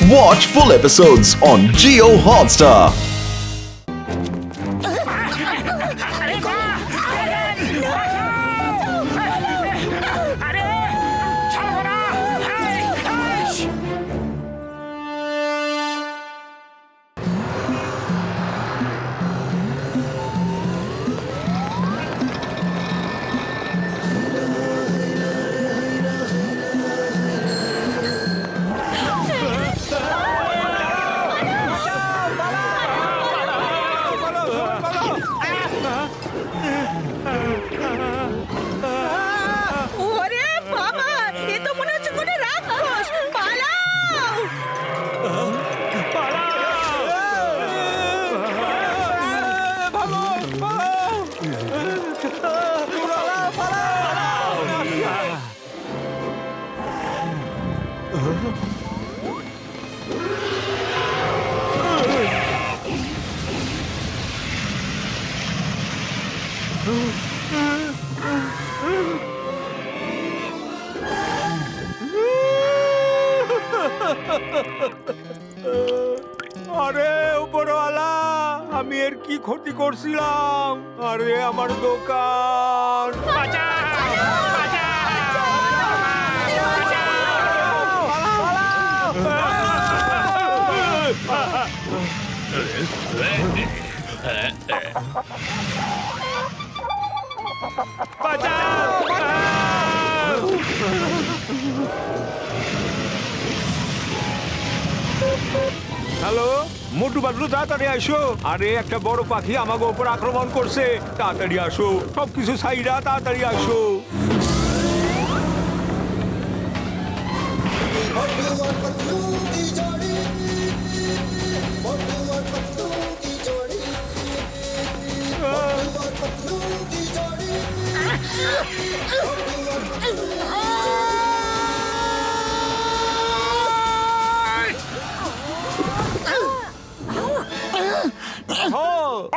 Watch full episodes on Jio Hotstar. আরে উপরওয়ালা, আমি এর কি ক্ষতি করছিলাম? আরে আমার দোকান হ্যালো মোটু বাদলু, তাড়াতাড়ি আসো। আরে একটা বড় পাখি আমাকে উপর আক্রমণ করছে, তাড়াতাড়ি আসো। সবকিছু সাইরা তাড়াতাড়ি আসো।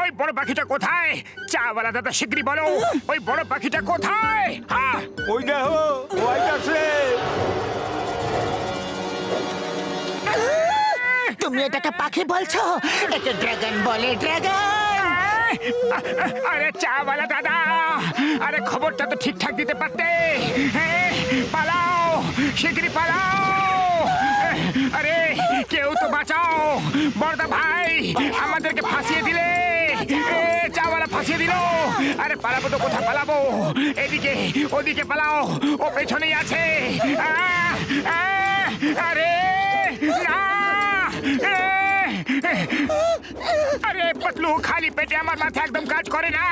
ওই বড় পাখিটা কোথায়? চাওয়ালা দাদা শিগগিরই বলো, ওই বড় পাখিটা কোথায়? হ্যাঁ, ওই দেখো, ওই আছে। তুমি এটাকে পাখি বলছো? একে ড্রাগন বলে, ড্রাগন। আরে চাওয়ালা দাদা, আরে খবরটা তো ঠিকঠাক দিতে পারতে। পালাও, শিগগিরই পালাও। আরে কেউ তো বাঁচাও, বড়দা ভাই আমাদেরকে ফাঁসিয়ে দিলে। চাওয়ালা ফাঁসিয়ে দিল। আরে পালাবো তো কোথায় পালাবো? এদিকে ওদিকে পালাও, ও পেছনেই আছে। আরে না, আরে পাতলু, খালি পেটে আমার মাথা একদম কাজ করে না,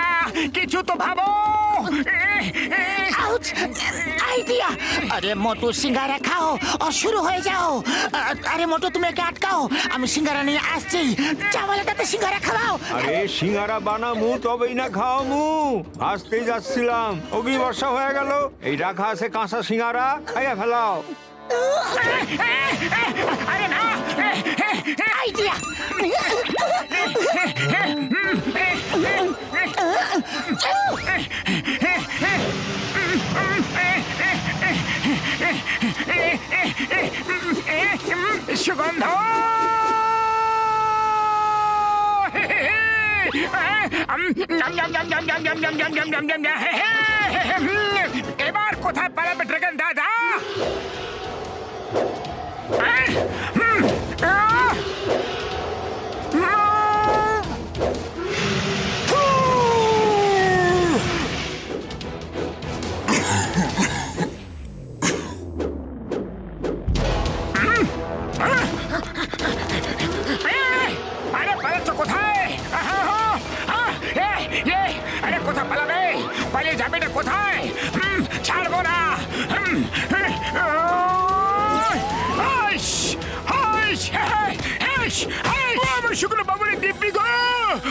কিছু তো ভাবো। আইডিয়া! আরে মোটু, সিঙ্গারা খাও আর শুরু হয়ে যাও। আরে মোটু, তুমি একে আটকাও, আমি সিঙ্গারা নিয়ে আসছি। চাওয়ালাটাতে সিঙ্গারা খাওয়াও। আরে সিঙ্গারা বানামু তবেই না খাওয়ামু। আসতেই যাচ্ছিলাম, অগ্নি বর্ষা হয়ে গেল। এই রাখা আছে কাঁচা সিঙ্গারা, খাইয়া ফেলাও। আরে না, আইডিয়া! সুগন্ধ, এবার কোথায় পালাবে ড্রাগন দাদা? আরে পালাচ্ছ কোথায়? আরে কোথায় পালাবে? পালিয়ে যাবে না কোথায়? ছাড়বো না। আমার শুকনো বাবুরের দিব্যি গো!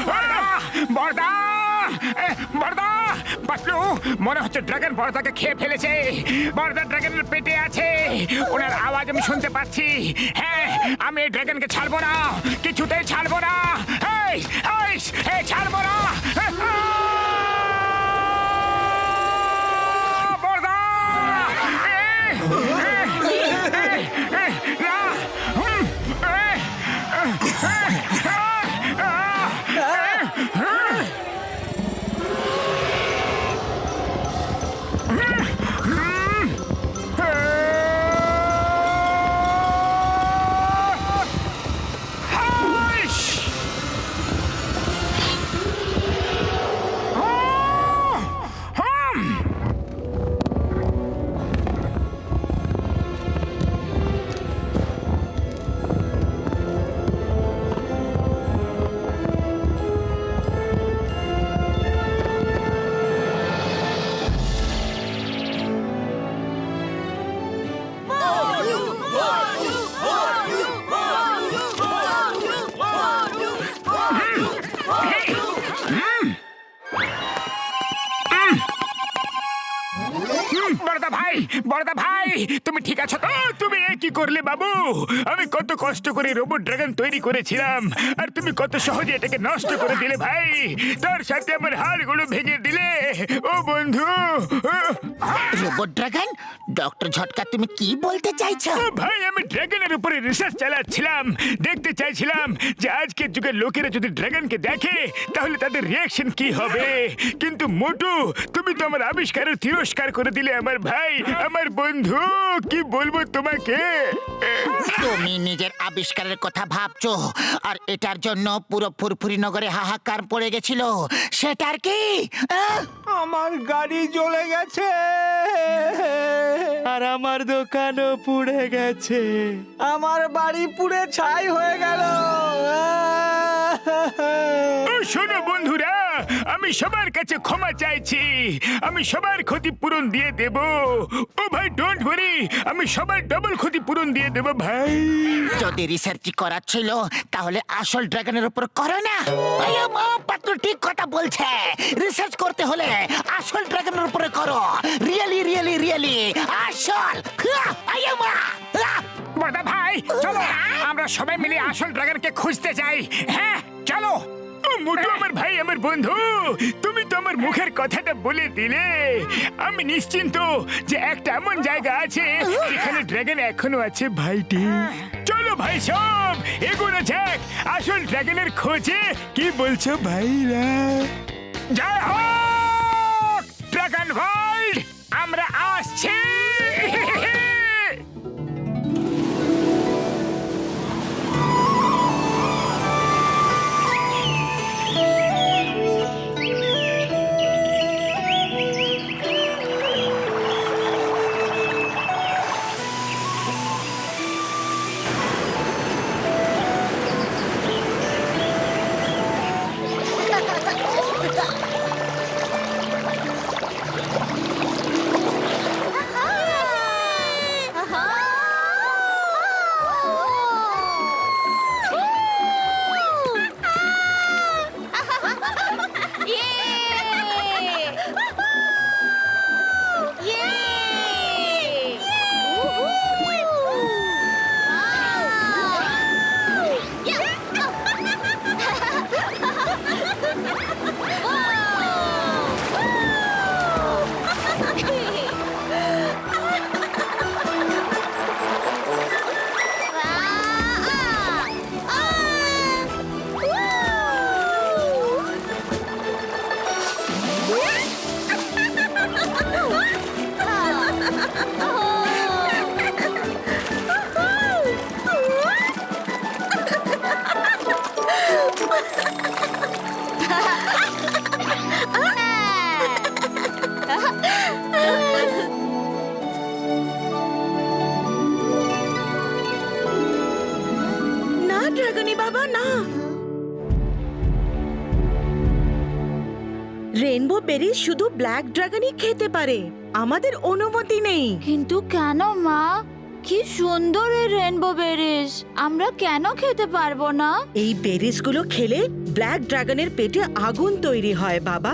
বড়দা, বড়দা, পাতলু, মনে হচ্ছে ড্রাগন বড়দাকে খেয়ে ফেলেছে। বড়দা ড্রাগনের পেটে আছে, ওনার আওয়াজ আমি শুনতে পাচ্ছি। হ্যাঁ, আমি এই ড্রাগনকে ছাড়বো না, কিছুতেই ছাড়বো না। ছাড়বো না। বড়দা, না। ভাই তুমি ঠিক আছো তো? তুমি এ কি করলে বাবু? আমি কত কষ্ট করে রোবট ড্রাগন তৈরি করেছিলাম আর তুমি কত সহজে এটাকে নষ্ট করে দিলে ভাই। তার সাথে আমার হাড়গুলো ভেঙে দিলে। ও বন্ধু। রোবট ড্রাগন, ডক্টর ঝটকা তুমি কি বলতে চাইছো? ও ভাই, আমি ড্রাগনের উপরে রিসার্চ চালাচ্ছিলাম। দেখতে চাইছিলাম যে আজকের যুগের লোকেরা যদি ড্রাগনকে দেখে তাহলে তাদের রিয়াকশন কি হবে। কিন্তু মোটু, তুমি তো আমার আবিষ্কারের তিরস্কার করে দিলে আমার ভাই, আমার বন্ধু। কি বলবো তোমাকে? তুমি নিজের আবিষ্কারের কথা ভাবছো আর এটার জন্য পুরো ফুরফুরি নগরে হাহাকার পড়ে গেছিল। সেটার কি? আমার গাড়ি জ্বলে গেছে আর আমার দোকানও পুড়ে গেছে, আমার বাড়ি পুড়ে ছাই হয়ে গেল। ও শোনো বন্ধুরা, আমি সবার কাছে ক্ষমা চাইছি। আমি সবার ক্ষতিপূরণ দিয়ে দেব। ও ভাই ডোন্ট ওয়ারি, আমি সবার ডবল ক্ষতিপূরণ দিয়ে দেব ভাই। যদি রিসার্চ করার ছিল তাহলে আসল ড্রাগনের উপর করো না। পাত্র ঠিক কথা বলছে। রিসার্চ করতে হলে আসল ড্রাগনের উপরে করো। রিয়েলি রিয়েলি রিয়েলি আসল। বড়দা ভাই চলো, আমরা সবাই মিলে আসল ড্রাগনকে খুঁজতে যাই। হ্যাঁ চলো। ও মোটু আমার ভাই, আমার বন্ধু, তুমি তো আমার মুখের কথাটা বলে দিলে। আমি নিশ্চিন্ত যে একটা এমন জায়গা আছে যেখানে ড্রাগন এখনো আছে ভাইটি। চলো ভাই সব এগোনো যাক আসল ড্রাগনের খোঁজে। কি বলছো ভাইরা? জয় হোক ড্রাগন ওয়ার্ল্ড, আমরা আসছি। না ড্রাগনি বাবা, না। রেইনবো বেরি শুধু ব্ল্যাক ড্রাগনই খেতে পারে, আমাদের অনুমতি নেই। কিন্তু কেন মা? কি সুন্দর এই রেনবো বেরিজ, আমরা কেন খেতে পারবো না? এই বেরিজ গুলো খেলে ব্ল্যাক ড্রাগনের পেটে আগুন তৈরি হয় বাবা,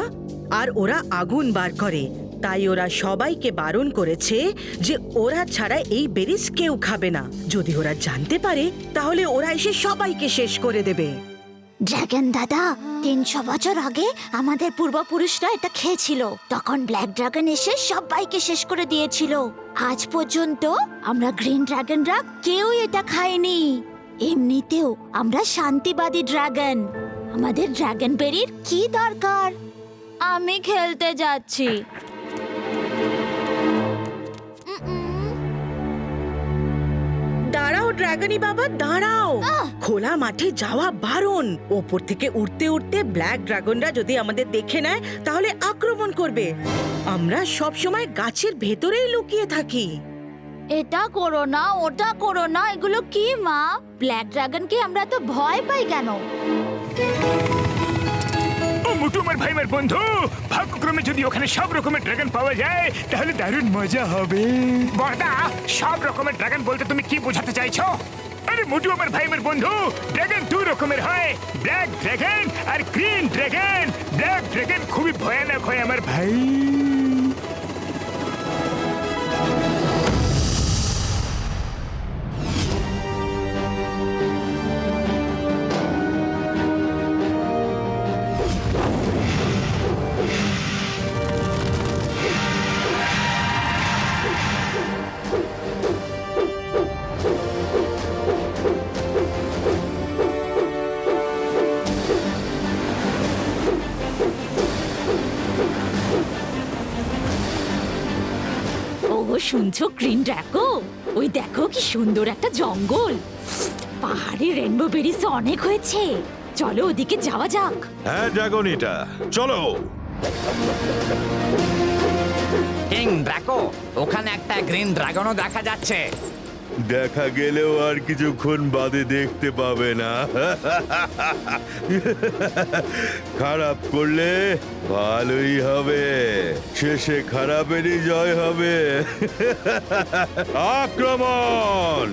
আর ওরা আগুন বার করে। তাই ওরা সবাইকে বারণ করেছে যে ওরা ছাড়া এই বেরিজ কেউ খাবে না। যদি ওরা জানতে পারে তাহলে ওরা এসে সবাইকে শেষ করে দেবে। ড্রাগন দাদা, 300 বছর আগে আমাদের পূর্বপুরুষরা এটা খেয়েছিল। তখন ব্ল্যাক ড্রাগন এসে সবাইকে শেষ করে দিয়েছিল। আজ পর্যন্ত আমরা গ্রিন ড্রাগনরা কেউ এটা খায়নি। এমনিতেও আমরা শান্তিবাদী ড্রাগন, আমাদের ড্রাগন বেরির কি দরকার? আমি খেলতে যাচ্ছি। দাঁড়াও ড্রাগনি বাবা, দাঁড়াও। খোলা মাঠে যাওয়া বারণ। ওপর থেকে উঠতে উঠতে ব্ল্যাক ড্রাগনরা যদি আমাদের দেখে নেয় তাহলে আক্রমণ করবে। আমরা সব সময় গাছের ভেতরেই লুকিয়ে থাকি। এটা করো না, ওটা করো না, এগুলো কি মা? ব্ল্যাক ড্রাগনকে আমরা তো ভয় পাই কেন? ও মোটু আমার ভাই, আমার বন্ধু, ভাগ্যক্রমে যদি ওখানে সব রকমের ড্রাগন পাওয়া যায় তাহলে দারুণ মজা হবে। বড়দা, সব রকমের ড্রাগন বলতে তুমি কি বোঝাতে চাইছো? আরে মোটু আমার ভাই, আমার বন্ধু, ড্রাগন 2 রকমের হয়, ব্ল্যাক ড্রাগন আর গ্রিন ড্রাগন। ব্ল্যাক ড্রাগন খুবই ভয়ানক হয় আমার ভাই। শুনছো গ্রিন ড্রাগো? ওই দেখো কি সুন্দর একটা জঙ্গল। পাহাড়ে রেনবো বেরিস অনেক হয়েছে, চলো ওদিকে যাওয়া যাক। হ্যাঁ ড্রাগনিটা, চলো। কিং ড্রাকো, ওখানে একটা গ্রিন ড্রাগনও দেখা যাচ্ছে। দেখা গেলেও আর কিছুক্ষণ বাদে দেখতে পাবে না। খারাপ করলে ভালোই হবে, শেষে খারাপেরই জয় হবে। আক্রমণ!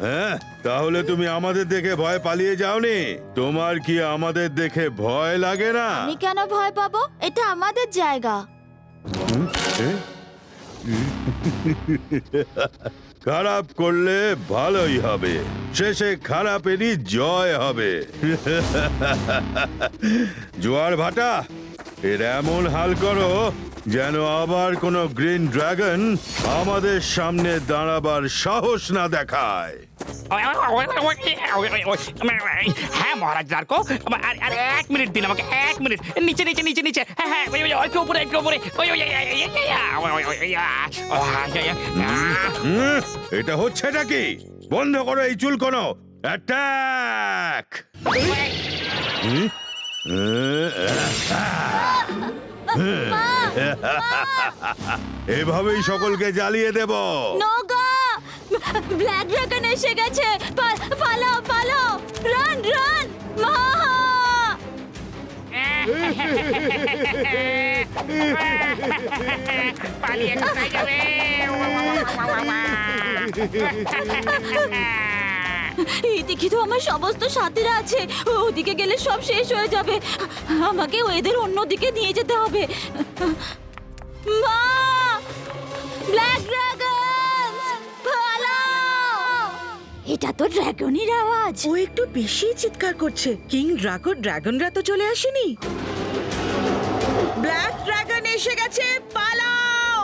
হ্যাঁ, তাহলে তুমি আমাদের দেখে ভয় পালিয়ে যাওনি? তোমার কি আমাদের দেখে ভয় লাগে না? আমি কেন ভয় পাবো? এটা আমাদের জায়গা। খারাপ করলে ভালোই হবে, শেষে খারাপেরই জয় হবে। জোয়ার ভাটা, এর এমন হাল করো যেন আবার কোনো গ্রিন ড্রাগন আমাদের সামনে দাঁড়াবার সাহস না দেখায়। হ্যাঁ মহারাজ ড্রাকো, আর 1 মিনিট দিন আমাকে, 1 মিনিট। নিচে নিচে নিচে নিচে, হ্যাঁ হ্যাঁ, একটু উপরে একটু উপরে। এটা হচ্ছেটা কি? বন্ধ করো এই চুলকোনো। অ্যাটাক! এভাবেই সকলকে জ্বালিয়ে দেব। নোগা! ব্ল্যাক ড্রাগন এসে গেছে, পালাও পালাও, রান রান! মা! পালিয়ে কোথায় যাবে? এদিকে তো আমার সমস্ত সাথীরা আছে, ওদিকে গেলে সব শেষ হয়ে যাবে। আমাকে ওদের অন্যদিকে নিয়ে যেতে হবে। মা! Black dragon! পালাও! এটা তো ড্রাগনের আওয়াজ। ও একটু বেশি চিৎকার করছে। কিং ড্রাগো ড্রাগনরা তো চলে আসেনি। ব্ল্যাক ড্রাগন এসে গেছে, পালাও!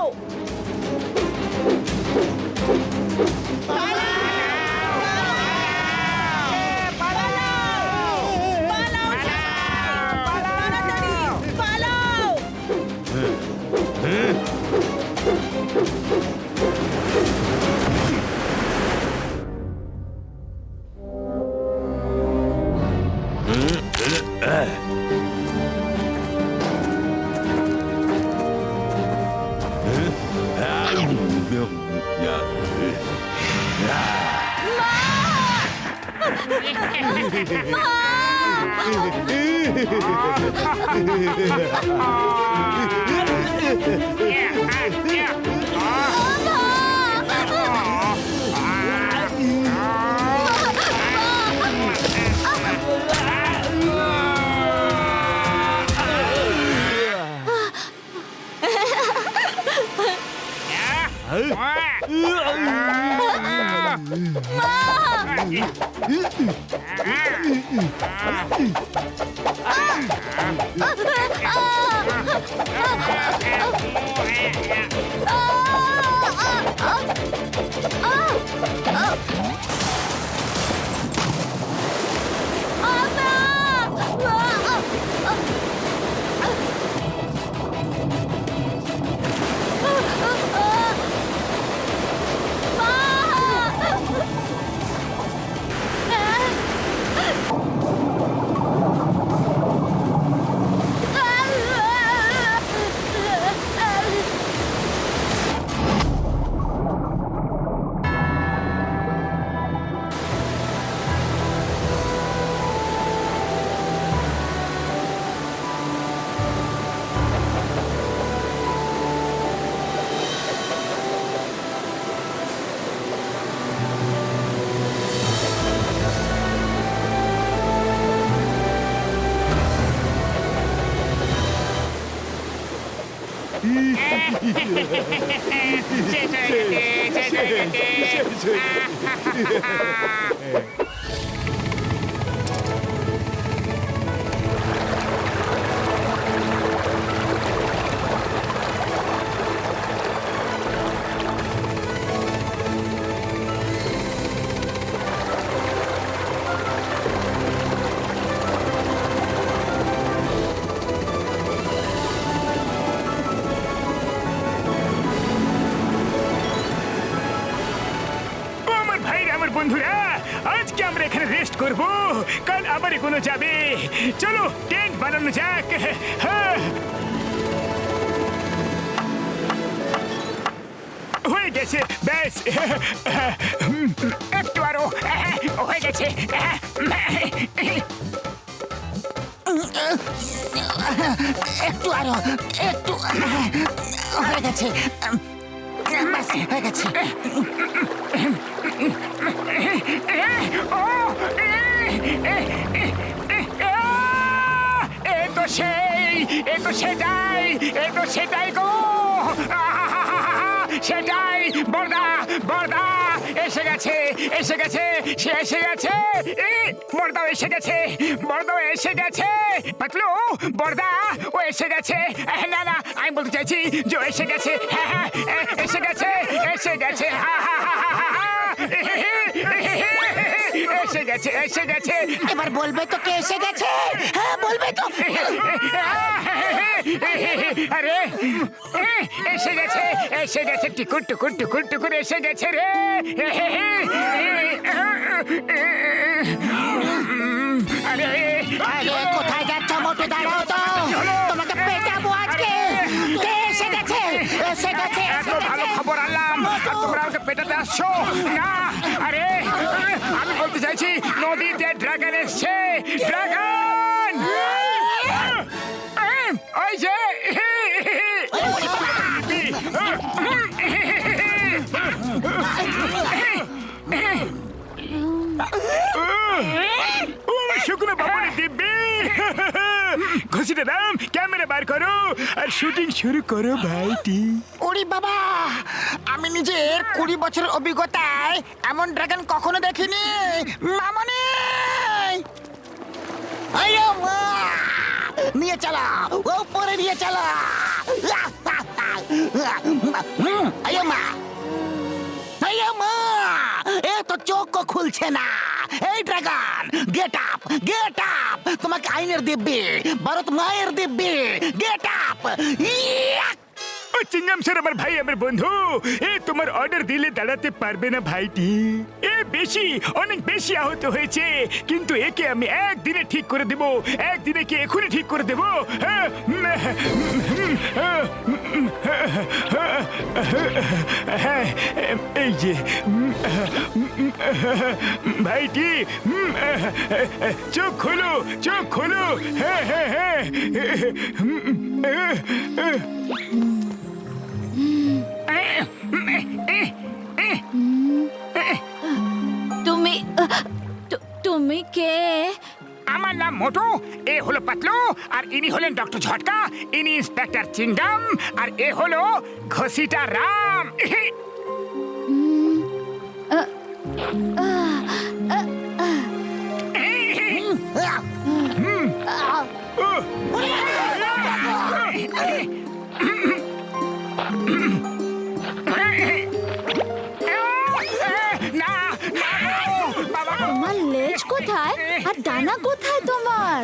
বন্ধুরা, আজকে আমরা এখানে রেস্ট করব, কাল আবার এগোনো যাবে। চলো টেন্ট বানানো যাক। হ্যাঁ, হয়ে গেছে, ব্যাস। একটু আরো হয়ে গেছে। একটু আরো, একটু হয়ে গেছে, ব্যাস, হয়ে গেছে। এ তো সেটাই গো, সেটাই। বড়দা, এসে গেছে, সে এসে গেছে। বড়দাও এসে গেছে, পাতলু, বড়দা ও এসে গেছে। না, আমি বলতে চাইছি যে এসে গেছে। হ্যাঁ, এসে গেছে। এসে গেছে। এবার বলবে তো কে এসে গেছে? হ্যাঁ, বলবে তো। আরে এসে গেছে, টুকুর এসে গেছে রে। আরে আরে কোথায় যাচ্ছ মোটু? দাঁড়াও তো, তোমাকে পেটাবো আজকে। কে এসে গেছে? এত ভালো খবর আনলাম, আর তোমরা আমাকে পেটাতে আসছো না? আরে আমি বলতে চাইছি নদীতে ড্রাগন এসছে, ড্রাগন। ওই যে শুকনো বাবুর দিব্যি। ঘুষিতে দাম, ক্যামেরা বার করো আর শুটিং শুরু করো ভাইটি। ওরে বাবা, আমি নিজের 20 বছরের অভিজ্ঞতায় এমন ড্রাগন কখনো দেখিনি। মামনি, আয়ো মা, নিয়ে চালা, উপরে নিয়ে চালা। আয়ো মা, এ তো চোখ খুলছে না। এই ড্রাগন, গেট আপ। তোমাকে আইনের দিব্যি, ভারত মায়ের দিব্যি, গেট আপ। ও চিংগাম স্যার, আমার ভাই, আমার বন্ধু, এ তোমার অর্ডার দিলে দাঁড়াতে পারবে না ভাইটি। এ অনেক বেশি আহত হয়েছে, কিন্তু একে আমি একদিনে ঠিক করে দেব। একদিনে কি এখনই ঠিক করে দেব। এই যে ভাইটি, চোখ খোলো। হ্যাঁ। তুমি কে? আমার নাম মোটু, এ হলো পাতলু, আর ইনি হলেন ডক্টর ঝটকা, ইনি ইন্সপেক্টর চিংগাম, আর এ হলো ঘসিটা রাম। তোমার লেজ কোথায় আর ডানা কোথায় তোমার?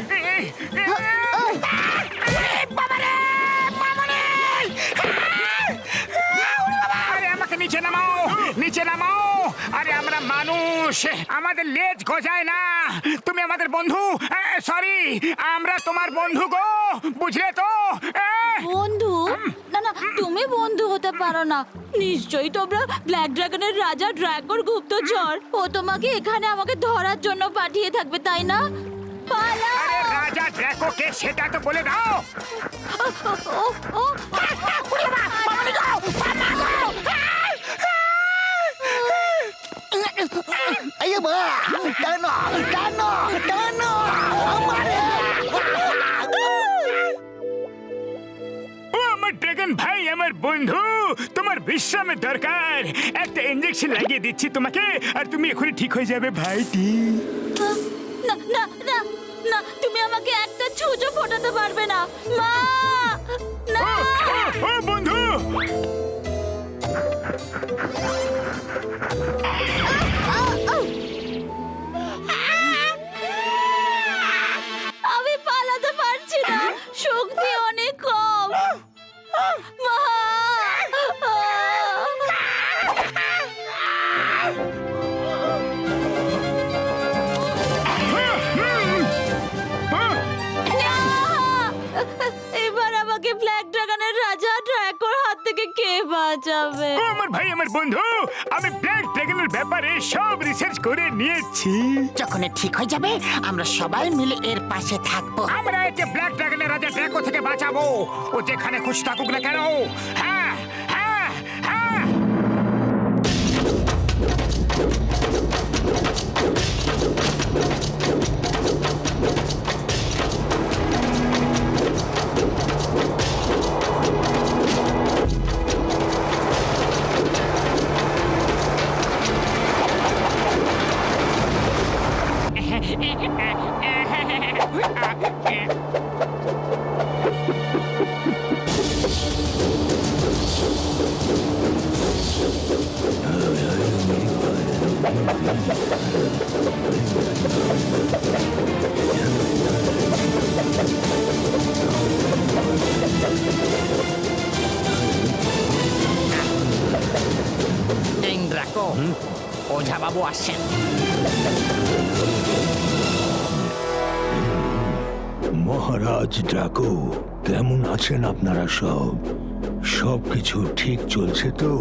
আরে আমাকে নিচে নামাও। আরে আমরা মানুষ, আমাদের লেজ গজায় না। তুমি আমাদের বন্ধু, সরি, আমরা তোমার বন্ধু গো, বুঝলে তো? বন্ধু? না, তুমি বন্ধু হতে পারো না। নিশ্চয়ই তোমরা ব্ল্যাক ড্রাগনের রাজা ড্রাগন গুপ্তচর। ও তোমাকে এখানে আমাকে ধরার জন্য পাঠিয়ে থাকবে, তাই না? পালাও! আরে রাজা ড্রাগনকে সেটা তো বলে দাও। ড্রাগন ভাই, আমার বন্ধু, তোমার বিশ্রামের দরকার। একটা ইনজেকশন লাগিয়ে দিচ্ছি তোমাকে, আর তুমি এখনই ঠিক হয়ে যাবে ভাইটি। না, তুমি আমাকে একটা ছুঁচো ফোটাতে পারবে না, মা। না, ও বন্ধু, আমি পালাতে পারছি না, শক্তি অনেক কম, মা। আমার ভাই আমার বন্ধু, আমি ব্ল্যাক ড্রাগনের ব্যাপারে সব রিসার্চ করে নিয়েছি। যখন এ ঠিক হয়ে যাবে আমরা সবাই মিলে এর পাশে থাকবো। আমরা একে ব্ল্যাক ড্রাগনের রাজা ড্রাকো থেকে বাঁচাবো। ও যেখানে খুশি থাকুক না কেন। হ্যাঁ হ্যাঁ হ্যাঁ। কিং ড্রাকো, ওঝা বাবু আসছেন। মহারাজ ড্রাকো, কেমন আছেন আপনারা সব? সবকিছু ঠিক চলছে তো?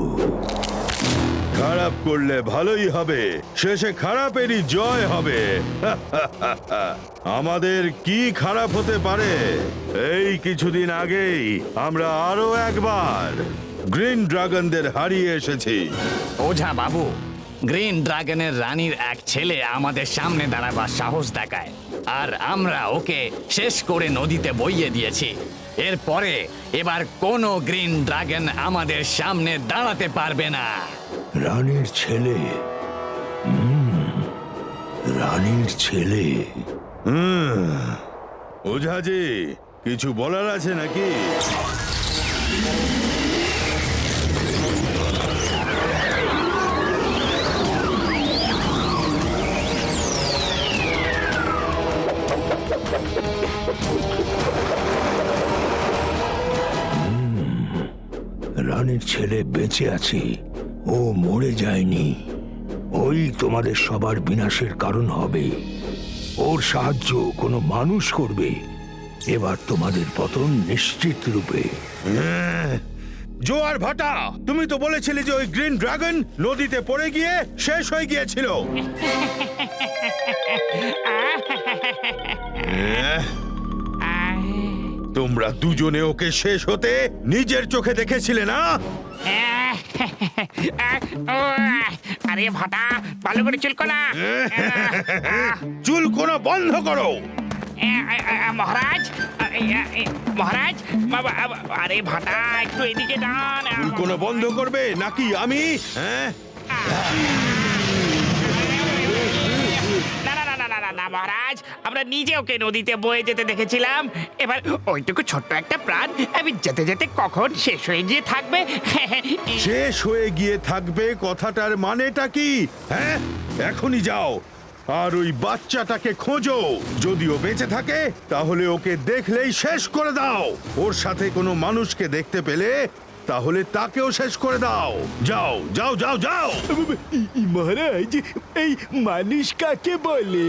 খারাপ করলে ভালোই হবে, শেষে খারাপেরই জয় হবে। আমাদের কি খারাপ হতে পারে? এই কিছুদিন আগেই আমরা আরো একবার গ্রিন ড্রাগনদের হারিয়ে এসেছি। ওঝা বাবু, গ্রিন ড্রাগনের রানীর এক ছেলে আমাদের সামনে দাঁড়াবার সাহস দেখায়, আর আমরা ওকে শেষ করে নদীতে বইয়ে দিয়েছি। এরপরে এবার কোনো গ্রিন ড্রাগন আমাদের সামনে দাঁড়াতে পারবে না। রানীর ছেলে? রানীর ছেলে? ওঝাজি, কিছু বলার আছে নাকি? রানীর ছেলে বেঁচে আছে, ও মরে যায়নি। ওই তোমাদের সবার বিনাশের কারণ হবে। ওর সাহায্য কোনো মানুষ করবে। এবার তোমাদের পতন নিশ্চিত রূপে। জোয়ার ভাটা, তুমি তো বলেছিলে যে ওই গ্রিন ড্রাগন নদীতে পড়ে গিয়ে শেষ হয়ে গিয়েছিল। তোমরা দুজনে ওকে শেষ হতে নিজের চোখে দেখেছিলে না? আরে ভাটা, ভালো করে চুলকো না। চুল কোনো বন্ধ করো। মহারাজ, মহারাজ, আরে ভাটা একটু এদিকে ডান। চুল কোনো বন্ধ করবে নাকি আমি? হ্যাঁ, না না না না না না না মহারাজ, আমরা নিজে ওকে নদীতে বয়ে যেতে দেখেছিলাম। এবার ওইটুকু ছোট্ট একটা প্রাণ আমি যেতে যেতে কখন শেষ হয়ে গিয়ে থাকবে। শেষ হয়ে গিয়ে থাকবে কথাটার মানেটা কি? হ্যাঁ, এখনই যাও আর ওই বাচ্চাটাকে খোঁজো। যদিও বেঁচে থাকে তাহলে ওকে দেখলেই শেষ করে দাও। ওর সাথে কোনো মানুষকে দেখতে পেলে তাহলে তাকেও শেষ করে দাও। যাও যাও যাও যাও। মহারাজ, এই মানুষ কাকে বলে?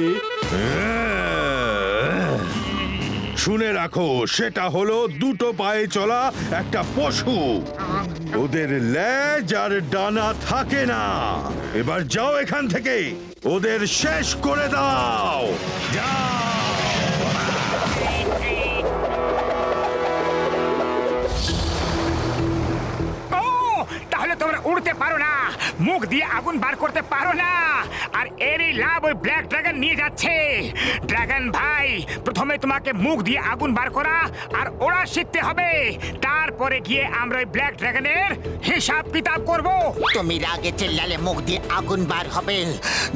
শুনে রাখো, সেটা হলো দুটো পায়ে চলা একটা পশু। ওদের লেজ আর ডানা থাকে না। এবার যাও এখান থেকে, ওদের শেষ করে দাও। যাও। ও, তাহলে তোমরা উড়তে পারো না, মুখ দিয়ে আগুন বার করতে পারো না, আর এরই লাভ ওই ব্ল্যাক ড্রাগন নিয়ে যাচ্ছে। ড্রাগন ভাই, প্রথমে তোমাকে মুখ দিয়ে আগুন বার করা আর ওরা শিখতে হবে। তারপরে গিয়ে আমরা ওই ব্ল্যাক ড্রাগনের হিসাব কিতাব করব। তুমি রাগে চিল্লালে মুখ দিয়ে আগুন বার হবে।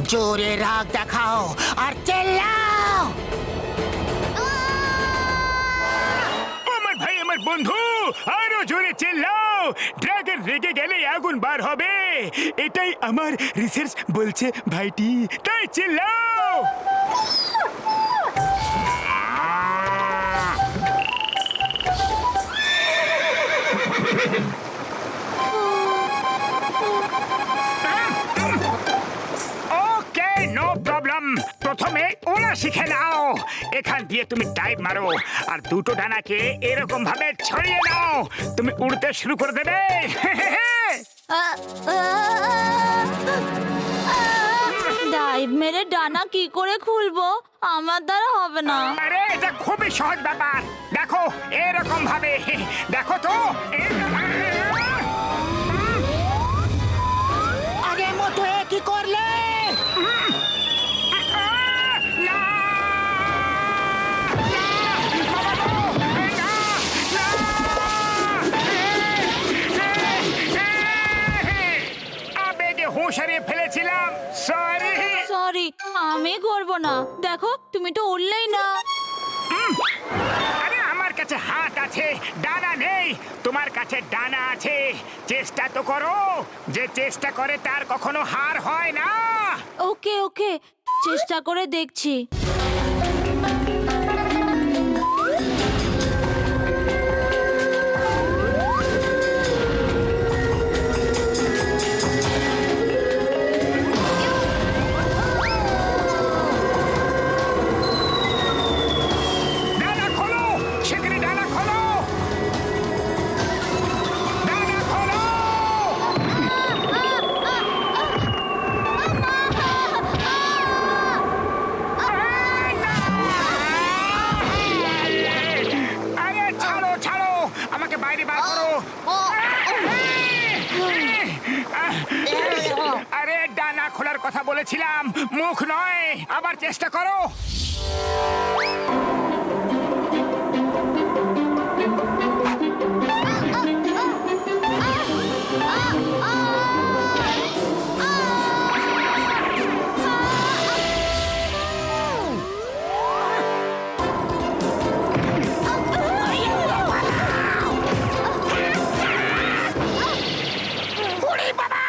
জোরে রাগ দেখাও আর চিল্লাও। আমার ভাই আমার বন্ধু, আরো জোরে চিল্লাও। ড্রাগন রেগে গেলে আগুন বার হবে, এটাই আমার রিসার্চ বলছে ভাইটি, তাই চিল্লাও। ওকে, নো প্রবলেম। প্রথমে ওরা শিখে নাও। এখান দিয়ে তুমি ডাইভ মারো আর দুটো ডানাকে এরকম ভাবে ছড়িয়ে নাও। তুমি উড়তে শুরু করে দেবে। ডাইভ মেরে ডানা কি করে খুলবো? আমার দ্বারা হবে না। আরে এটা খুবই সহজ ব্যাপার, দেখো এরকম ভাবে, দেখো তো আগের মতো কি করলে? না! আবেগে হুঁশ হারিয়ে ফেলেছিলাম, সরি। সরি, আমি করব না। দেখো তুমি তো উঠলেই না। আরে আমার কাছে হাত আছে, ডানা নেই। তোমার কাছে ডানা আছে, চেষ্টা তো করো। যে চেষ্টা করে তার কখনো হার হয় না। ওকে ওকে, চেষ্টা করে দেখছি। ডানা খোলো, শিগগিরই ডানা খোলো, ডানা খোলো। আরে ছাড়ো ছাড়ো, আমাকে বাইরে বার করো। আরে ডানা খোলার কথা বলেছিলাম, মুখ নয়। আবার চেষ্টা করো। ওরে বাবা!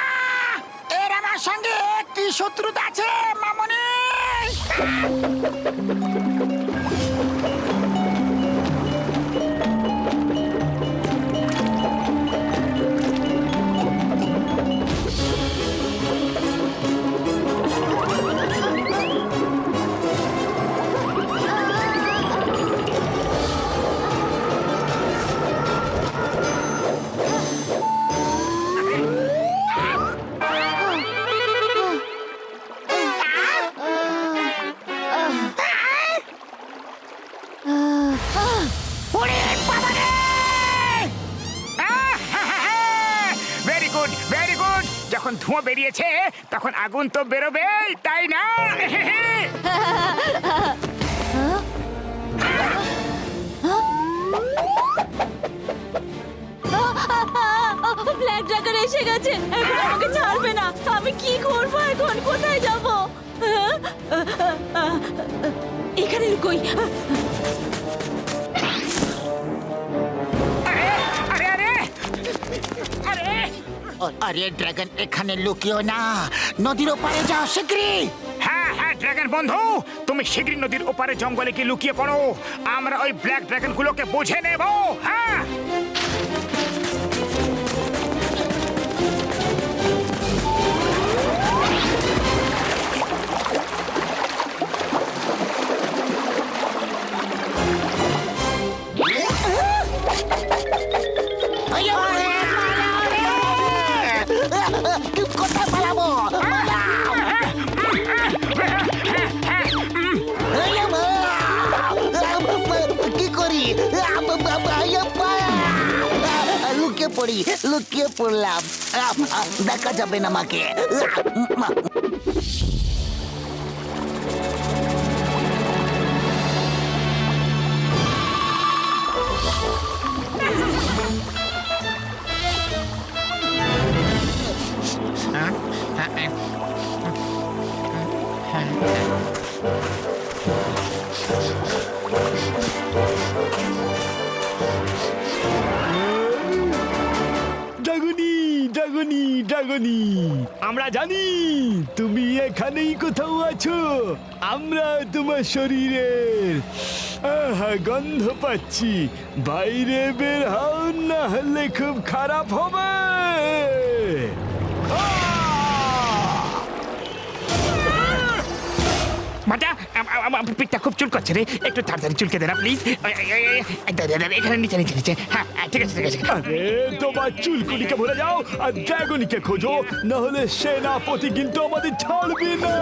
এর আমার সঙ্গে কি শত্রুতা আছে মামনি? ওরে বাবা রে! Very good, very good. যখন ধোঁয়া বেরিয়েছে তখন আগুন তো বেরোবেই, তাই না? ব্ল্যাক ড্রাগন এসে গেছে, এখন আমাকে ছাড়বে না। আমি কি করব এখন? কোথায় যাব? এখানে লুকোই। আরে আরে আরে আরে আরে ড্রাগন, এখানে লুকিও না, নদীর ওপারে যাও শিগগিরই। হ্যাঁ হ্যাঁ ড্রাগন বন্ধু, তুমি শিগগিরই নদীর ওপারে জঙ্গলে গিয়ে লুকিয়ে পড়ো। আমরা ওই ব্ল্যাক ড্রাগন গুলোকে বুঝে নেব। হ্যাঁ কোথায় পালাবো? কি করি? লুকিয়ে পড়লাম, দেখা যাবে না আমাকে। ড্রাগনি, ড্রাগনি, ড্রাগনি, আমরা জানি তুমি এখানেই কোথাও আছো। আমরা তোমার শরীরের গন্ধ পাচ্ছি। বাইরে বের হও, না হলে খুব খারাপ হবে। ভাটা পিঠটা খুব চুল করছে রে, একটু তাড়াতাড়ি চুলকে দে না প্লিজ। এখানে নিচে নিচে নিচে। হ্যাঁ ঠিক আছে ঠিক আছে। আরে তোমার চুলকুলিকে ভুলে যাও আর ড্রাগনকে খোঁজো, না হলে সেনাপতি কিন্তু আমাদের ছাড়বে না।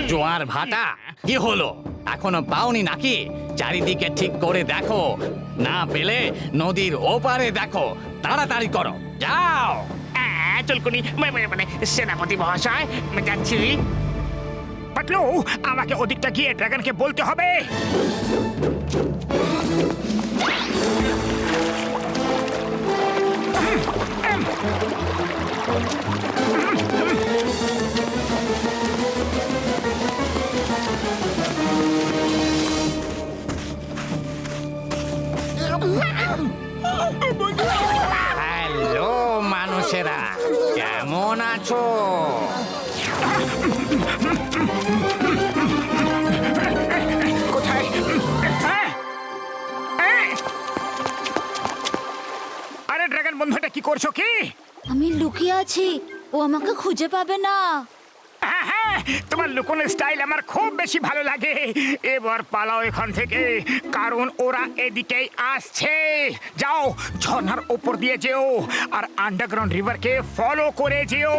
জোয়ার ভাটা কি হলো, এখনো পাওনি নাকি? চারিদিকে ঠিক করে দেখো, না পেলে নদীর ওপারে দেখো, তাড়াতাড়ি করো, যাও। চুলকুনি মানে সেনাপতি মহাশয় যাচ্ছি। পাতলু আমাকে ওদিকটা গিয়ে ড্রাগনকে বলতে হবে। হ্যালো মানুষেরা, কেমন আছো? কোথায়? আরে ড্রাগন বন্ধুটা কি করছো কি? আমি লুকিয়ে আছি, ও আমাকে খুঁজে পাবে না। হ্যাঁ, তোমার লুকোনো স্টাইল আমার খুব বেশি ভালো লাগে। এবার পালাও এখান থেকে, কারণ ওরা এদিকেই আসছে। যাও ঝর্ণার উপর দিয়ে যেও আর আন্ডারগ্রাউন্ড রিভারকে ফলো করে যেও,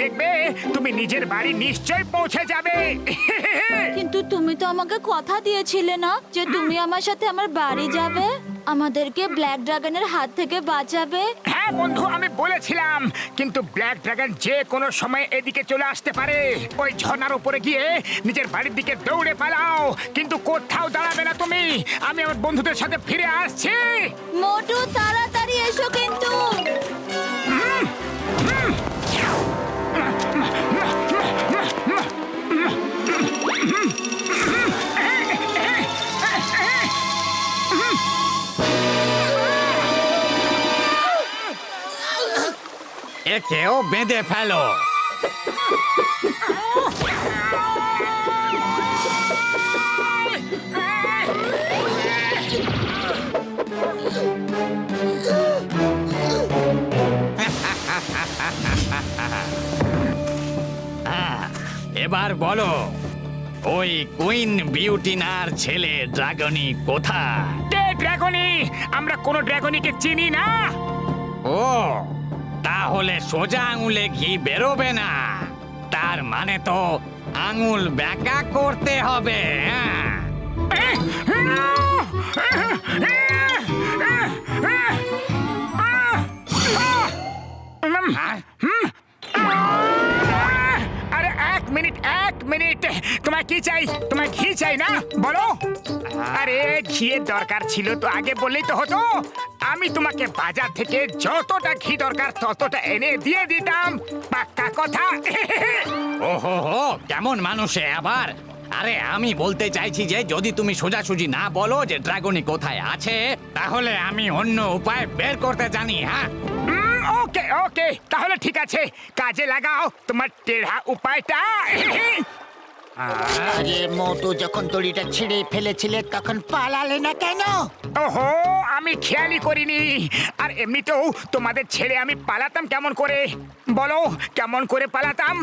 দেখবে তুমি নিজের বাড়ি নিশ্চয়ই পৌঁছে যাবে। কিন্তু তুমি তো আমাকে কথা দিয়েছিলে না যে তুমি আমার সাথে আমার বাড়ি যাবে, আমাদেরকে ব্ল্যাক ড্রাগনের হাত থেকে বাঁচাবে। হ্যাঁ বন্ধু, আমি বলেছিলাম, কিন্তু ব্ল্যাক ড্রাগন যে কোনো সময় এদিকে চলে আসতে পারে। ওই ঝর্ণার উপরে গিয়ে নিজের বাড়ির দিকে দৌড়ে পালাও, কিন্তু কোথাও দাঁড়াবে না তুমি। আমি আমার বন্ধুদের সাথে ফিরে আসছি। মোটু তাড়াতাড়ি এসো কিন্তু। একেও বেঁধে ফেলো। এবার বলো, ওই কুইন বিউটিনার ছেলে ড্রাগনি কোথায়? কে ড্রাগনি? আমরা কোনো ড্রাগনিকে চিনি না। ও, তাহলে সোজা আঙুলে ঘি বেরোবে না, তার মানে তো আঙুল ব্যাকা করতে হবে। আরে এক মিনিট, তোমার কি চাই? তোমার ঘি চাই না? বলো। আরে ঘিয়ের দরকার ছিল তো আগে বললেই তো হতো। আমি তোমাকে বাজার থেকে যতটা ঘি দরকার ততটা এনে দিয়ে দিতাম, পাক্কা কথা। ওহো হো, কেমন মানুষে আবার। আরে আমি বলতে চাইছি যে যদি তুমি সোজাসুজি না বলো যে ড্রাগনি কোথায় আছে, তাহলে আমি অন্য উপায় বের করতে জানি। হ্যাঁ ওকে, তাহলে ঠিক আছে, কাজে লাগাও তোমার টেढ़ा উপায়টা। আরে মোটু, যখন দড়িটা ছিঁড়ে ফেলেছিলে তখন পালালে না কেন? ওহো, আমি খেয়ালই করিনি। আর এমনিতেও তোমাদের ছেড়ে আমি পালাতাম কেমন করে? বলো, কেমন করে পালাতাম?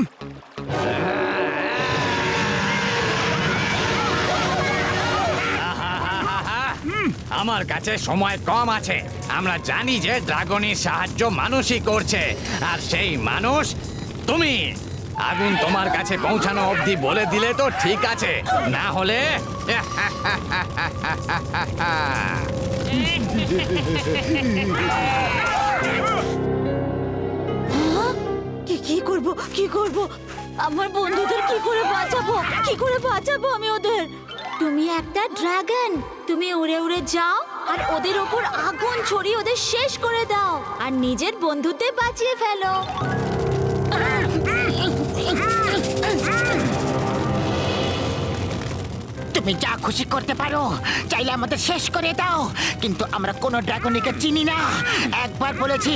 আমার কাছে সময় কম আছে। আমরা জানি যে ড্রাগনের সাহায্য মানুষই করছে, আর সেই মানুষ তুমি। আগুন তোমার কাছে পৌঁছানো অবধি বলে দিলে তো ঠিক আছে, না হলে কি করব কি করব? আমার বন্ধুদের কি করে বাঁচাবো? কি করে বাঁচাবো আমি ওদের? তুমি একটা ড্রাগন, তুমি উড়ে উড়ে যাও আর ওদের ওপর আগুন ছড়িয়ে ওদের শেষ করে দাও আর নিজের বন্ধুদের বাঁচিয়ে ফেলো। তুমি যা খুশি করতে পারো, চাইলে আমাদের শেষ করে দাও, কিন্তু আমরা কোনো ড্রাগনিকে চিনি না। একবার বলেছি,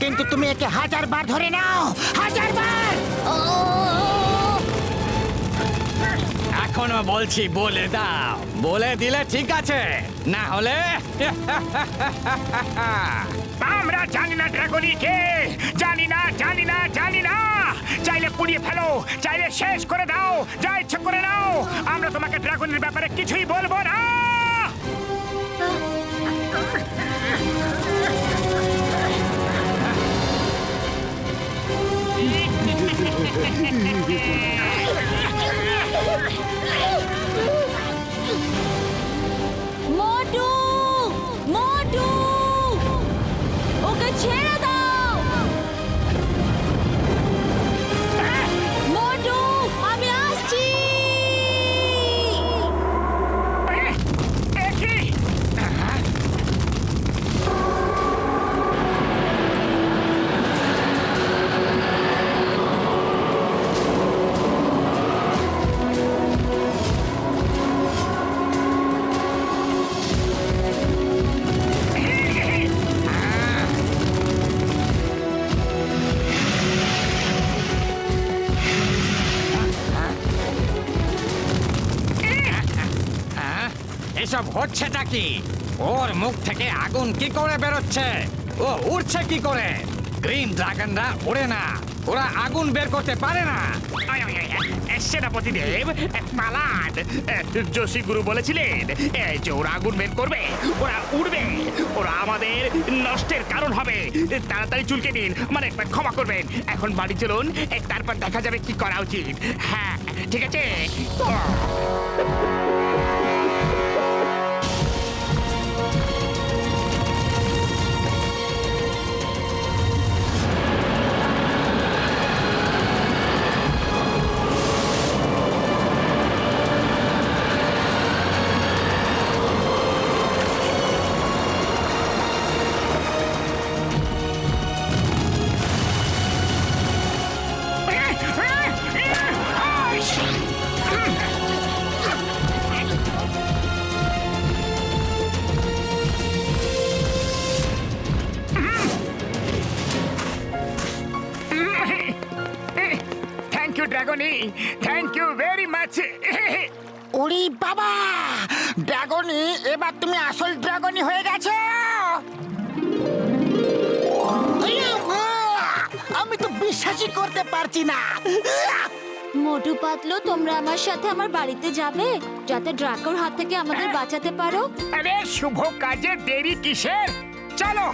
কিন্তু তুমি একে 1000 বার ধরে নাও, 1000 বার। এখনো বলছি বলে দাও, বলে দিলে ঠিক আছে, না হলে আমরা জানি না ড্রাগনি কে, জানি না জানি না জানি না। চাইলে পুড়িয়ে ফেলো, চাইলে শেষ করে দাও, যা ইচ্ছা করে নাও, আমরা তোমাকে ড্রাগনের ব্যাপারে কিছুই বলবো না। মোটু, মোটু, ওকে ছেড়ে দাও। মোটু, আমি আসছি। এ কি? এসব হচ্ছেটা কি? ওর মুখ থেকে আগুন কি করে বেরোচ্ছে? ও উড়ছে কি করে? গ্রিন ড্রাগনরা ওড়ে না, ওরা আগুন বের করতে পারে না। সেনাপতি দেব, পালান। যোশী গুরু বলেছিলেন যে ওরা আগুন বের করবে, ওরা উড়বে, ওরা আমাদের নষ্টের কারণ হবে। তাড়াতাড়ি চুলকে নিন, মানে ক্ষমা করবেন। এখন বাড়ি চলুন, তারপর দেখা যাবে কি করা উচিত। হ্যাঁ, ঠিক আছে। থ্যাংক ইউ ড্রাগনি, থ্যাংক ইউ ভেরি মাচ। ওরে বাবা, ড্রাগনি, এবার তুমি আসল ড্রাগনি হয়ে গেছো। আমি তো বিশ্বাসই করতে পারছি না। মোটু পাতলু, তোমরা আমার সাথে আমার বাড়িতে যাবে, যাতে ড্রাকোর হাত থেকে আমাদের বাঁচাতে পারো। আরে শুভ কাজে দেরি কিসের, চলো।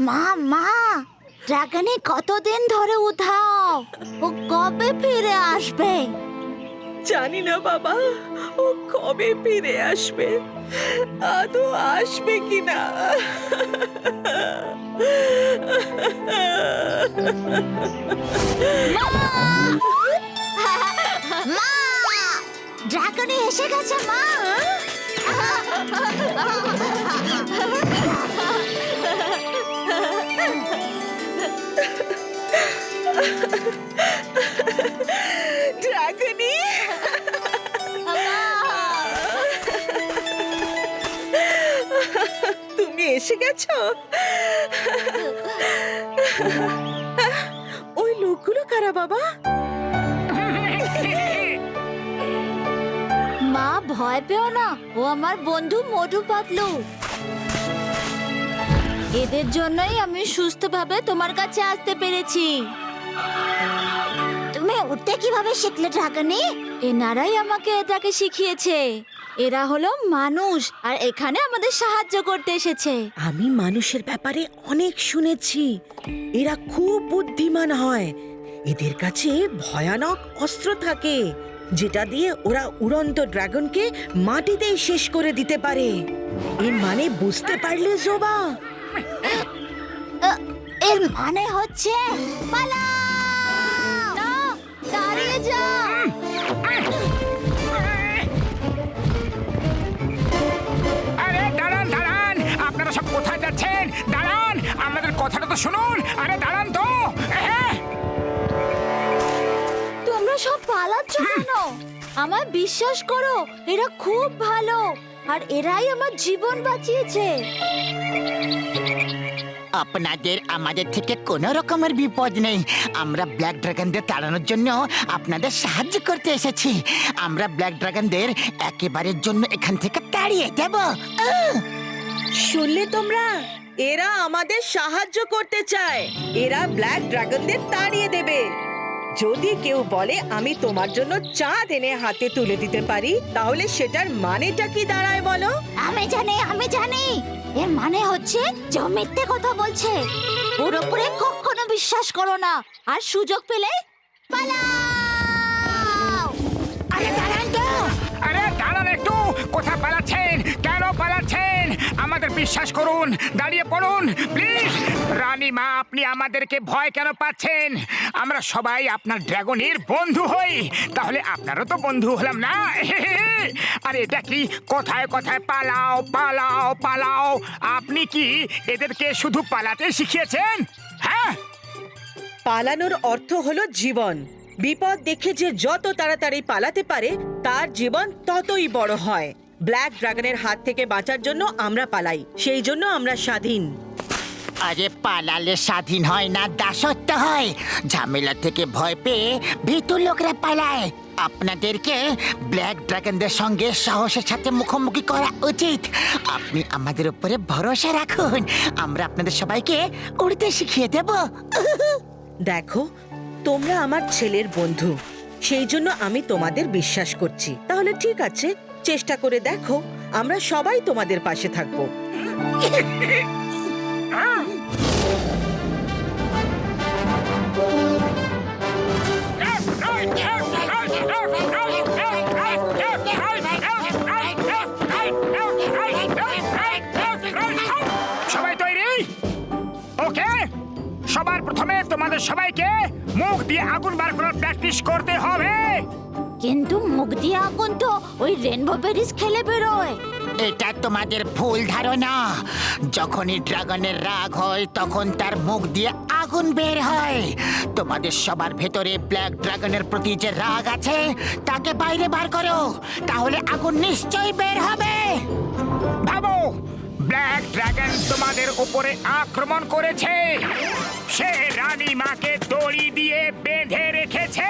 মা, মা, ড্রাগনে কতদিন ধরে উধাও, ও কবে ফিরে আসবে? জানি না বাবা, ও কবে ফিরে আসবে, আদৌ আসবে কিনা। মা, ড্রাগন এসে গেছে মা। ড্রাগনি, তুমি এসে গেছো। ওই লোকগুলো কারা বাবা? মা ভয় পেও না, ও আমার বন্ধু মোটু পাতলু। এদের জন্যই আমি সুস্থভাবে তোমার কাছে আসতে পেরেছি। তুমি উঠতে কিভাবে শিখলে ড্রাগনি? এনারাই আমাকে এটাকে শিখিয়েছে। এরা হলো মানুষ আর এখানে আমাদের সাহায্য করতে এসেছে। আমি মানুষের ব্যাপারে অনেক শুনেছি, এরা খুব বুদ্ধিমান হয়। এদের কাছে ভয়ানক অস্ত্র থাকে, যেটা দিয়ে ওরা উড়ন্ত ড্রাগনকে মাটিতেই শেষ করে দিতে পারে। এর মানে বুঝতে পারলে জোবা? এর মানে হচ্ছে পালাও না, দাঁড়িয়ে যাও। আরে দাঁড়ান দাঁড়ান, আপনারা সব কোথায় যাচ্ছেন? দাঁড়ান, আমাদের কথাটা তো শুনুন। আরে দাঁড়ান তো। তোমরা সব পালাচ্ছ কেন? আমার বিশ্বাস করো, এরা খুব ভালো আর এরাই আমার জীবন বাঁচিয়েছে। আপনাদের আমাদের থেকে কোনো রকমের বিপদ নেই। আমরা ব্ল্যাক ড্রাগনদের তাড়ানোর জন্য আপনাদের সাহায্য করতে এসেছি। আমরা ব্ল্যাক ড্রাগনদের একেবারের জন্য এখান থেকে তাড়িয়ে দেব। শুনলে তোমরা? এরা আমাদের সাহায্য করতে চায়। এরা ব্ল্যাক ড্রাগনদের তাড়িয়ে দেবে। যদি কেউ বলে আমি তোমার জন্য চাঁদ এনে হাতে তুলে দিতে পারি, তাহলে সেটার মানেটা কি দাঁড়ায় বলো? আমি জানি এর মানে হচ্ছে যে ও মিথ্যে কথা বলছে। ওর উপরে কখনো বিশ্বাস করো না, আর সুযোগ পেলে পালাও। আরে দাঁড়ান তো। আরে দাঁড়ান একটু। কোথায় পালাচ্ছেন? কেন পালাচ্ছেন? আমাদের বিশ্বাস করুন, দাঁড়িয়ে পড়ুন প্লিজ। রানীমা, আপনি আমাদেরকে ভয় কেন পাচ্ছেন? আমরা সবাই আপনার ড্রাগনের বন্ধু হই, তাহলে আপনারও তো বন্ধু হলাম না? আরে এটা কি কথায় কথায় পালাও পালাও পালাও? আপনি কি এদেরকে শুধু পালাতে শিখিয়েছেন? হ্যাঁ, পালানোর অর্থ হলো জীবন। বিপদ দেখে যে যত তাড়াতাড়ি পালাতে পারে, তার জীবন ততই বড় হয়। ব্ল্যাক ড্রাগনের হাত থেকে বাঁচার জন্য আমরা পালাই, সেই জন্য আমরা স্বাধীন। আরে পালালে স্বাধীন হয় না, দাসত্ব হয়। ঝামেলা থেকে ভয় পেয়ে ভীতু লোকরা পালায়। আপনাদেরকে ব্ল্যাক ড্রাগনদের সঙ্গে সাহসের সাথে মুখোমুখি করা উচিত। আপনি আমাদের উপরে ভরসা রাখুন, আমরা আপনাদের সবাইকে উড়তে শিখিয়ে দেব। দেখো, তোমরা আমার ছেলের বন্ধু, সেই জন্য আমি তোমাদের বিশ্বাস করছি। তাহলে ঠিক আছে, চেষ্টা করে দেখো, আমরা সবাই তোমাদের পাশে থাকবো। সবাই তৈরি? ওকে, সবার প্রথমে তোমাদের সবাইকে মুখ দিয়ে আগুন বার করার প্র্যাকটিস করতে হবে। কিন্তু মুখ দিয়ে আগুন তো ওই রেনবো বেরিজ খেলে বেরোয়। এটা তোমাদের ভুল ধারণা। যখনই ড্রাগনের রাগ হয়, তখন তার মুখ দিয়ে আগুন বের হয়। তোমাদের সবার ভেতরে ব্ল্যাক ড্রাগনের প্রতি যে রাগ আছে, তাকে বাইরে বার করো, তাহলে আগুন নিশ্চয়ই বের হবে। ভাবো, ব্ল্যাক ড্রাগন তোমাদের উপরে আক্রমণ করেছে। সে রানীমাকে দড়ি দিয়ে বেঁধে রেখেছে।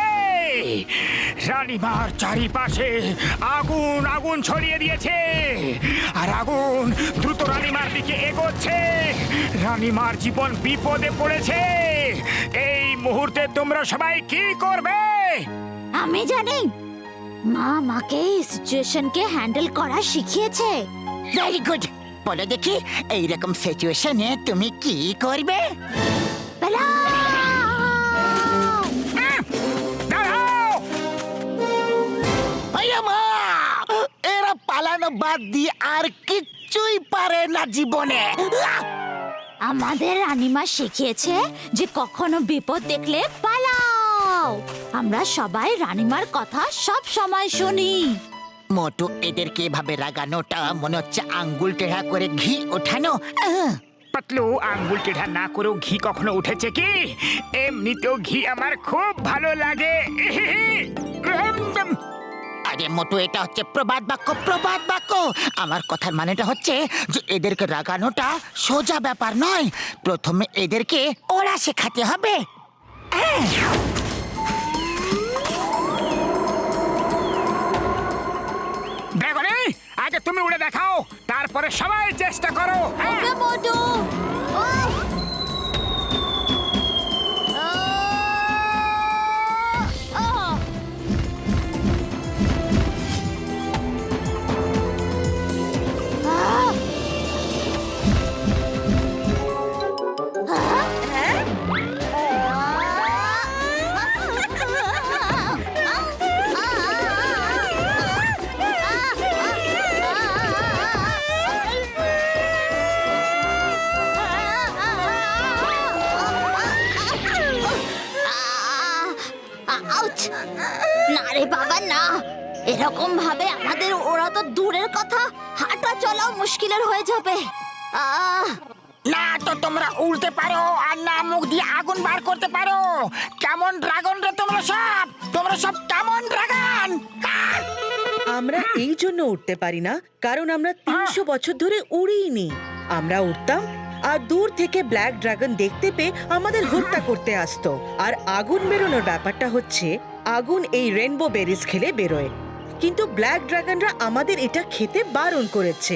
রানীমার চারিপাশে আগুন আগুন ছড়িয়ে দিয়েছে, আর আগুন দ্রুত রানীমার দিকে এগোচ্ছে। রানীমার জীবন বিপদে পড়েছে। এই মুহূর্তে তোমরা সবাই কি করবে? আমি জানি, মা মাকে এই সিচুয়েশনকে হ্যান্ডেল করা শিখিয়েছে। Very good. বলো দেখি, এইরকম সিচুয়েশনে তুমি কি করবে? দাঁড়াও! পালানো বাদ দিয়ে আর কিচ্ছুই পারে না জীবনে। আমাদের রানীমা শিখিয়েছে যে কখনো বিপদ দেখলে পালাও। আমরা সবাই রানীমার কথা সব সময় শুনি। মোটু, এদেরকে এভাবে রাগানোটা মনে হচ্ছে আঙ্গুল টেढ़া করে ঘি ওঠানো। পাতলু, আঙ্গুল টেढ़া না করেও ঘি কখনো উঠেছে কি? এমনিতেও ঘি আমার খুব ভালো লাগে। আরে মোটু, এটা হচ্ছে প্রবাদ বাক্য, প্রবাদ বাক্য। আমার কথার মানেটা হচ্ছে যে এদেরকে রাগানোটা সোজা ব্যাপার নয়। প্রথমে এদেরকে ওরা শেখাতে হবে। ড্রাগনে, আগে তুমি উড়ে দেখাও, তারপরে সবাই চেষ্টা করো। ওকে মোটু। না রে বাবা না, এরকম ভাবে আমাদের ওরা তো দূরের কথা, হাঁটা চলাও মুশকিলের হয়ে যাবে। না তো তোমরা উড়তে পারো, আর না মুখ দিয়ে আগুন বার করতে পারো। কেমন ড্রাগন রে তোমরা সব, তোমরা সব কেমন ড্রাগন? আমরা এই জন্য উঠতে পারি না কারণ আমরা 300 বছর ধরে উড়িনি। আমরা উঠতাম আর দূর থেকে ব্ল্যাক ড্রাগন দেখতে পেয়ে আমাদের হত্যা করতে আসতো। আর আগুন বেরোনোর ব্যাপারটা হচ্ছে, আগুন এই রেনবো বেরিজ খেলে বেরোয়, কিন্তু ব্ল্যাক ড্রাগনরা আমাদের এটা খেতে বারণ করেছে।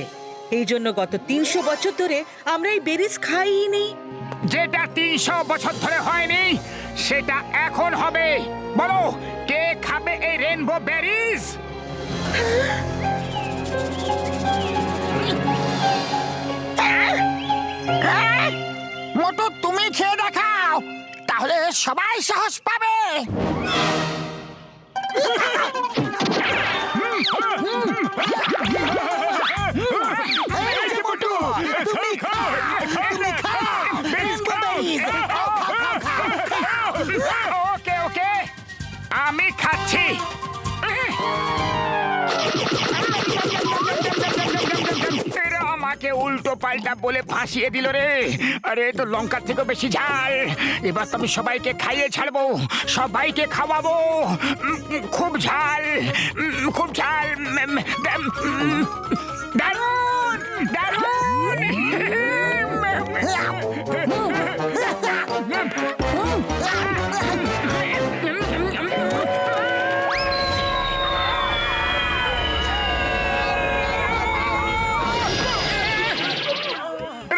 এই জন্য গত 300 বছর ধরে আমরা এই বেরিজ খাইনি। যেটা 300 বছর ধরে হয়নি সেটা এখন হবে। বলো, কে খাবে এই রেনবো বেরিজ? মোটু, তুমি খেয়ে দেখাও, তাহলে সবাই সাহস পাবে। ওকে ওকে, আমি খাচ্ছি। এরা আমাকে উল্টো পাল্টা বলে ফাঁসিয়ে দিল রে। আরে তো লঙ্কার থেকেও বেশি ঝাল। এবার তো আমি সবাইকে খাইয়ে ছাড়বো, সবাইকে খাওয়াবো। খুব ঝাল, খুব ঝাল। দারুণ দারুণ।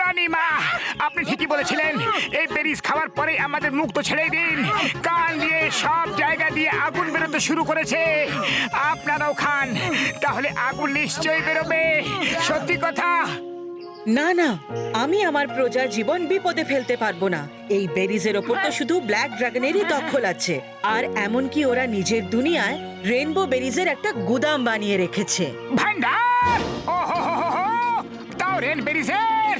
রানীমা, আপনি ঠিকই বলেছিলেন। এই বেরিজ খাওয়ার পরে আমাদের মুখ তো ছেড়ে দিন। কান দিয়ে সব জায়গা দিয়ে আগুন বেরোতে শুরু করেছে। আপনারাও খান, তাহলে আগুন নিশ্চয়ই বেরোবে। সত্যি কথা। না না, আমি আমার প্রজার জীবন বিপদে ফেলতে পারবো না। এই বেরিজের ওপর তো শুধু ব্ল্যাক ড্রাগনেরই দখল আছে। আর এমনকি ওরা নিজের দুনিয়ায় রেনবো বেরিজের একটা গুদাম বানিয়ে রেখেছে। ভান্ডার! ও হো হো হো হো! তাও রেন বেরিজের!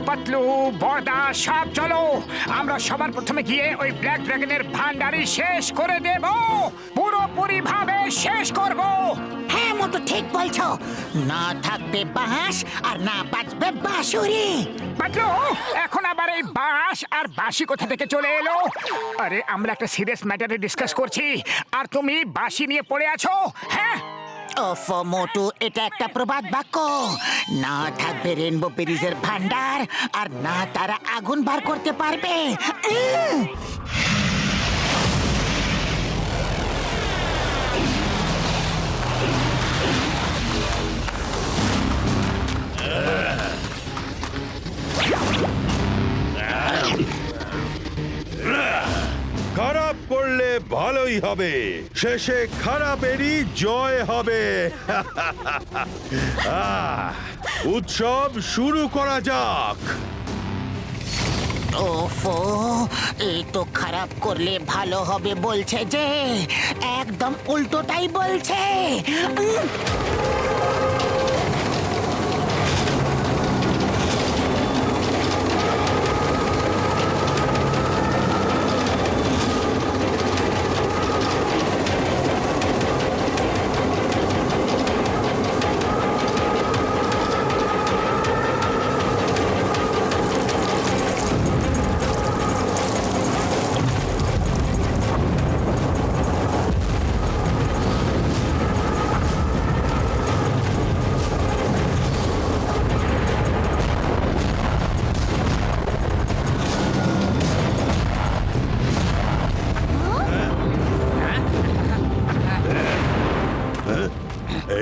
পাতলু, বড়দা, সব চলো। আমরা সবার প্রথমে গিয়ে ওই ব্ল্যাক ড্রাগনের ভান্ডারই শেষ করে দেব। পুরোপুরি ভাবে শেষ করব। হ্যাঁ মোটু, ঠিক বলছো। না থাকবে বাঁশ আর না বাজবে বাঁশুরি। পাতলু, এখন আবার এই বাঁশ আর বাঁশি কোথা থেকে চলে এলো? আরে, আমরা একটা সিরিয়াস ম্যাটারে ডিসকাস করছি আর তুমি বাঁশি নিয়ে পড়ে আছো। হ্যাঁ, ওফ মোটু, এটা একটা প্রবাদ বাক্য। না থাকবে রেনবো বেরিজের ভান্ডার, আর না তারা আগুন বার করতে পারবে। খারাপ করলে ভালোই হবে, শেষে খারাপেরই জয় হবে। উৎসব শুরু করা যাক। ওফো, এই তো খারাপ করলে ভালো হবে বলছে যে, একদম উল্টোটাই বলছে।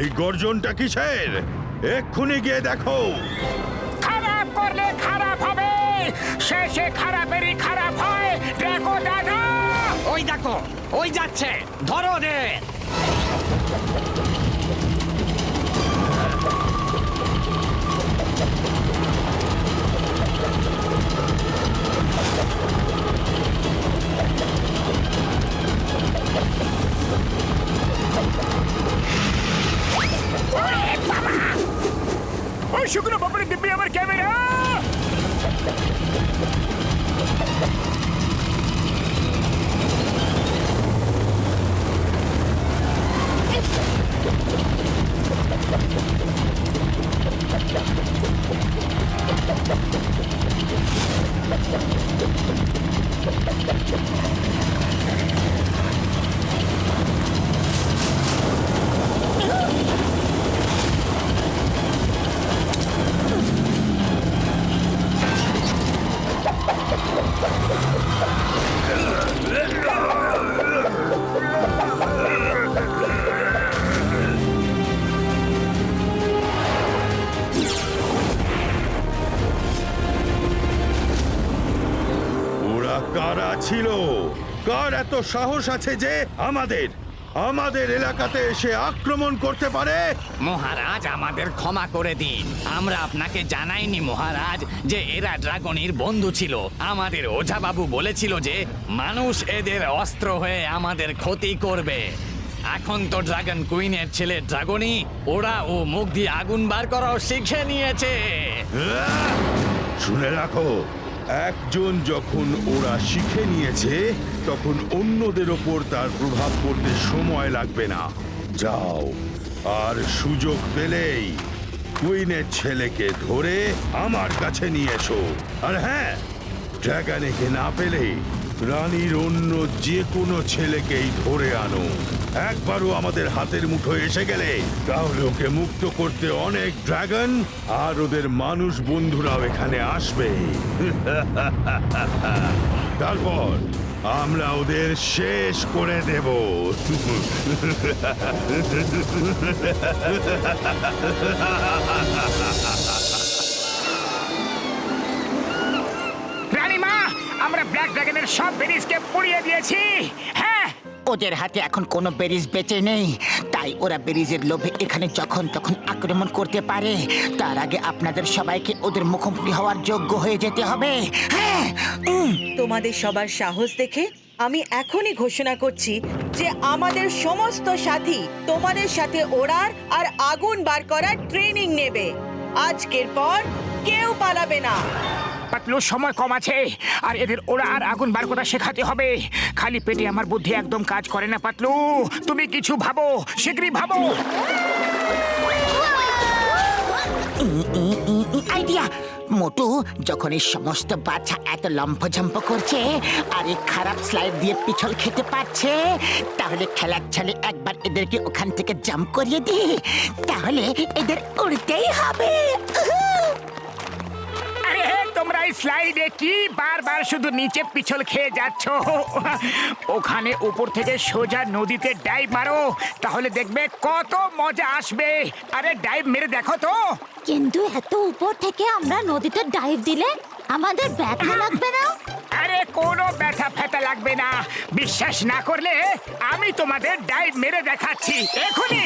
এই গর্জনটা কিসের? এক্ষুনি গিয়ে দেখো। খারাপ করলে খারাপ হবে, শেষে খারাপেরই খারাপ হয়। দেখো দাদা, ওই দেখো, ওই যাচ্ছে, ধরো ওদের। ওই শুকনো বাপরে দিব্যি আমার ক্যামেরা। ওরা কারা ছিল? কার এত সাহস আছে যে আমাদের এলাকাতে এসে আক্রমণ করতে পারে? মহারাজ, আমাদের ক্ষমা করে দিন। আমরা আপনাকে জানাইনি মহারাজ যে এরা ড্রাগনির বন্ধু ছিল। আমাদের ওঝাবাবু বলেছিল যে মানুষ এদের অস্ত্র হয়ে আমাদের ক্ষতি করবে। এখন তো ড্রাগন কুইনের ছেলে ড্রাগনি ওরা ও মুখ দিয়ে আগুন বার করাও শিখে নিয়েছে। শুনে রাখো, একজন যখন ওরা শিখে নিয়েছে তখন অন্যদের ওপর তার প্রভাব পড়তে সময় লাগবে না। যাও, আর সুযোগ পেলেই কুইনের ছেলেকে ধরে আমার কাছে নিয়ে এসো। আর হ্যাঁ, ড্রাগনকে না পেলে রানীর অন্য যে কোনো ছেলেকেই ধরে আনো। একবারও আমাদের হাতের মুঠোয় এসে গেলে তাহলে ওকে মুক্ত করতে অনেক ড্রাগন আর ওদের মানুষ বন্ধুরাও এখানে আসবে। তারপর আমরা ওদের শেষ করে দেব। রানীমা, আমরা ব্ল্যাক ড্রাগনের সব বেরিজকে পুড়িয়ে দিয়েছি। হ্যাঁ, ওদের হাতে এখন কোনো বেরিজ বেঁচে নেই, তাই ওরা বেরিজের লোভে এখানে যখন তখন আক্রমণ করতে পারে। তার আগে আপনাদের সবাইকে ওদের মুখোমুখি হওয়ার যোগ্য হয়ে যেতে হবে। হ্যাঁ, তোমাদের সবার সাহস দেখে আমি এখনই ঘোষণা করছি যে আমাদের সমস্ত সাথী তোমাদের সাথে ওড়ার আর আগুন বার করার ট্রেনিং নেবে। আজকের পর কেউ পালাবে না। পাতলু, সময় কম আছে আর এদের ওরা আর আগুন বার করা শেখাতে হবে। খালি পেটে আমার বুদ্ধি একদম কাজ করে না পাতলু। তুমি কিছু ভাবো, শীঘ্রই ভাবো। আইডিয়া! মোটু, যখন এই সমস্ত বাচ্চা এত লম্ফঝম্প করছে আর এই খারাপ স্লাইড দিয়ে পিছল খেতে পারছে, তাহলে খেলার ছলে একবার এদেরকে ওখান থেকে জাম্প করিয়ে দিই, তাহলে এদের উড়তেই হবে। আরে তোমরা এই স্লাইডে কি বারবার শুধু নিচে পিছল খেয়ে যাচ্ছ? ওখানে উপর থেকে সোজা নদীতে ডাইভ মারো, তাহলে দেখবে কত মজা আসবে। আরে ডাইভ মেরে দেখো তো। কিন্তু এত উপর থেকে আমরা নদীতে ডাইভ দিলে আমাদের ব্যথা লাগবে না? আরে কোনো ব্যথা ফেতা লাগবে না। বিশ্বাস না করলে আমি তোমাদের ডাইভ মেরে দেখাচ্ছি এখনই।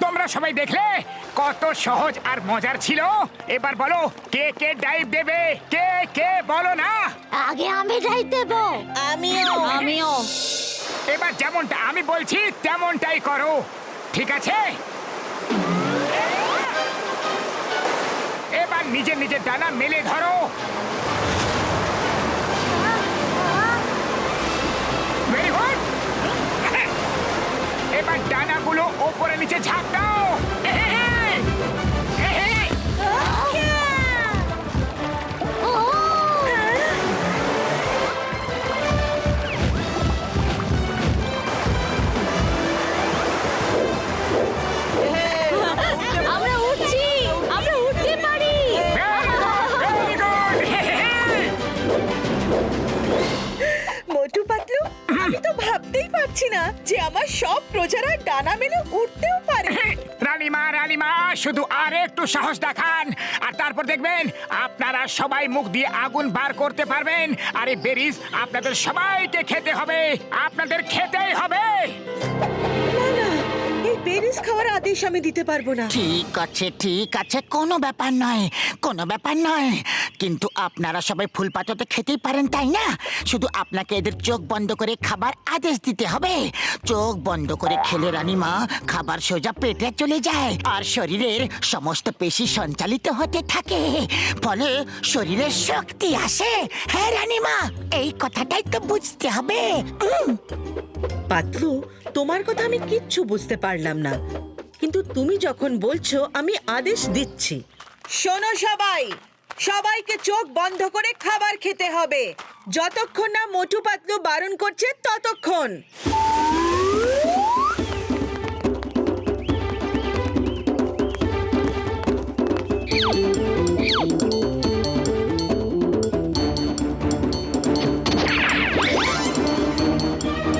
তোমরা সবাই দেখলে কত সহজ আর মজার ছিল। এবার বলো, কে কে ডাইভ দেবে? কে কে বলো না? আগে আমি ডাইভ দেব। আমিও। এবার যেমনটা আমি বলছি তেমনটাই করো, ঠিক আছে? এবার নিজের নিজের ডানা মেলে ধরো। Very good. এবার ডানাগুলো ওপরে নিচে ঝাঁপ দাও। আমরা উঠছি। দেখছি না যে আমার সব প্রজারা ডানা মেলে উঠতেও পারে? রানীমা রানীমা শুধু আর একটু সাহস দেখান আর তারপর দেখবেন আপনারা সবাই মুখ দিয়ে আগুন বার করতে পারবেন। আর এই বেরিজ আপনাদের সবাইকে খেতে হবে, আপনাদের খেতেই হবে। না না, এই বেরিজ খাওয়ার আদেশ আমি দিতে পারবো না। ঠিক আছে, কোনো ব্যাপার নয়, কোনো ব্যাপার নয়। কিন্তু আপনারা সবাই ফুল পাতাতে খেতেই পারেন, তাই না? শুধু আপনাকে এদের চোখ বন্ধ করে খাবার আদেশ দিতে হবে। চোখ বন্ধ করে খেলে রানীমা খাবার সোজা পেটে চলে যায় আর শরীরের সমস্ত পেশি সঞ্চালিত হতে থাকে, ফলে শরীরের শক্তি আসে। হ্যাঁ রানীমা, এই কথাটাই তো বুঝতে হবে। পাতলু, তোমার কথা আমি কিচ্ছু বুঝতে পারলাম না, কিন্তু তুমি যখন বলছো আমি আদেশ দিচ্ছি। শোনো সবাই, সবাইকে চোখ বন্ধ করে খাবার খেতে হবে। যতক্ষণ না মোটু পাতলু বারণ করছে ততক্ষণ।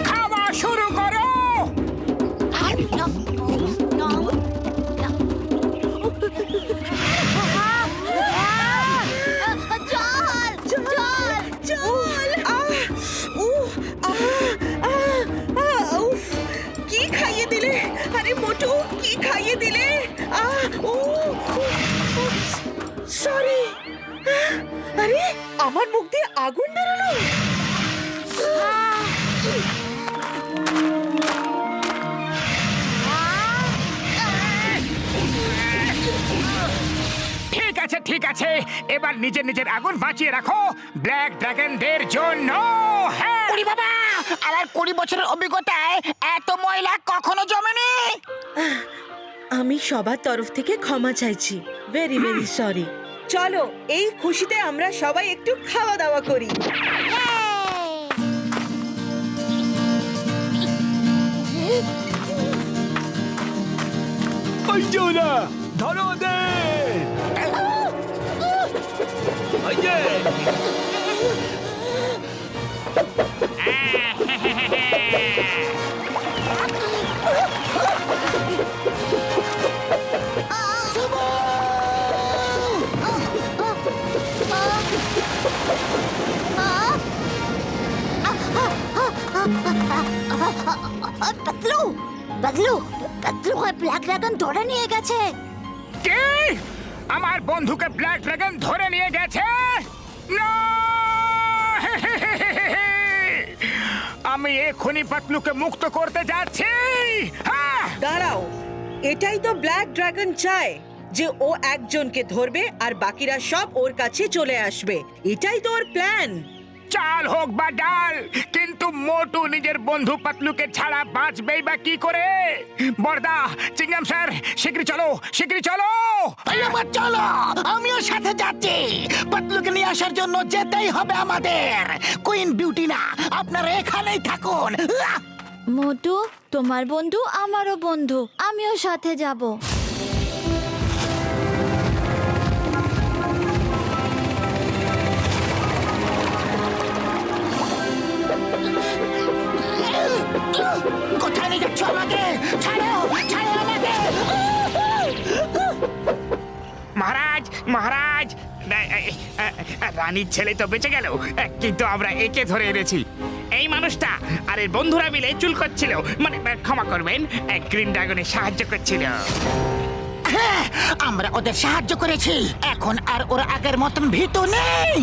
খাওয়া শুরু করো। কি খাইয়ে দিলে? আরে মোটু, কি খাইয়ে দিলে? সরি। আরে আমার মুখ দিয়ে আগুন বেরোলো। ঠিক আছে, এবার নিজের নিজের আগুন বাঁচিয়ে রাখো ব্ল্যাক ড্রাগনদের জন্য। হ্যাঁ ওরে বাবা, আমার 20 বছরের অভিজ্ঞতায় এত ময়লা কখনো জমেনি। আমি সবার তরফ থেকে ক্ষমা চাইছি। Very very sorry. চলো, এই খুশিতে আমরা সবাই একটু খাওয়া দাওয়া করি। ওই যে ওরা, ধরো ওদের! ওই যে! পাতলু পাতলু পাতলু ব্ল্যাক ড্রাগন ধরে নিয়ে গেছে। কে? আমার বন্ধুকে ব্ল্যাক ড্রাগন ধরে নিয়ে গেছে? না! আমি এক্ষুনি পাতলুকে মুক্ত করতে যাচ্ছি। হ্যাঁ! দাঁড়াও, এটাই তো ব্ল্যাক ড্রাগন চায়, যে ও একজনকে ধরবে আর বাকিরা সব ওর কাছে চলে আসবে। এটাই তো ওর প্ল্যান। চাল হোক বা ডাল, কিন্তু মোটু নিজের বন্ধু পাতলুকে ছাড়া বাঁচবেই বা কি করে? বড়দা, চিংগাম স্যার, শীঘ্রই চলো, শীঘ্রই চলো। এবার চলো, আমিও সাথে যাচ্ছি। পাতলুকে নিয়ে আসার জন্য যেতেই হবে আমাদের। কুইন বিউটি না, আপনারা এখানেই থাকুন। মোটু, তোমার বন্ধু আমারও বন্ধু, আমিও সাথে যাব। কোথায় নিয়ে যাচ্ছ আমাকে? ছাড়ো, ছাড়ো আমাকে। মহারাজ, মহারাজ, রানীর ছেলে তো বেঁচে গেল, কিন্তু আমরা একে ধরে এনেছি। এই মানুষটা আর এর বন্ধুরা মিলে চুল করছিল, মানে ক্ষমা করবেন, গ্রিন ড্রাগনের সাহায্য করছিল। হ্যাঁ, আমরা ওদের সাহায্য করেছি। এখন আর ওরা আগের মতন ভীতু নেই।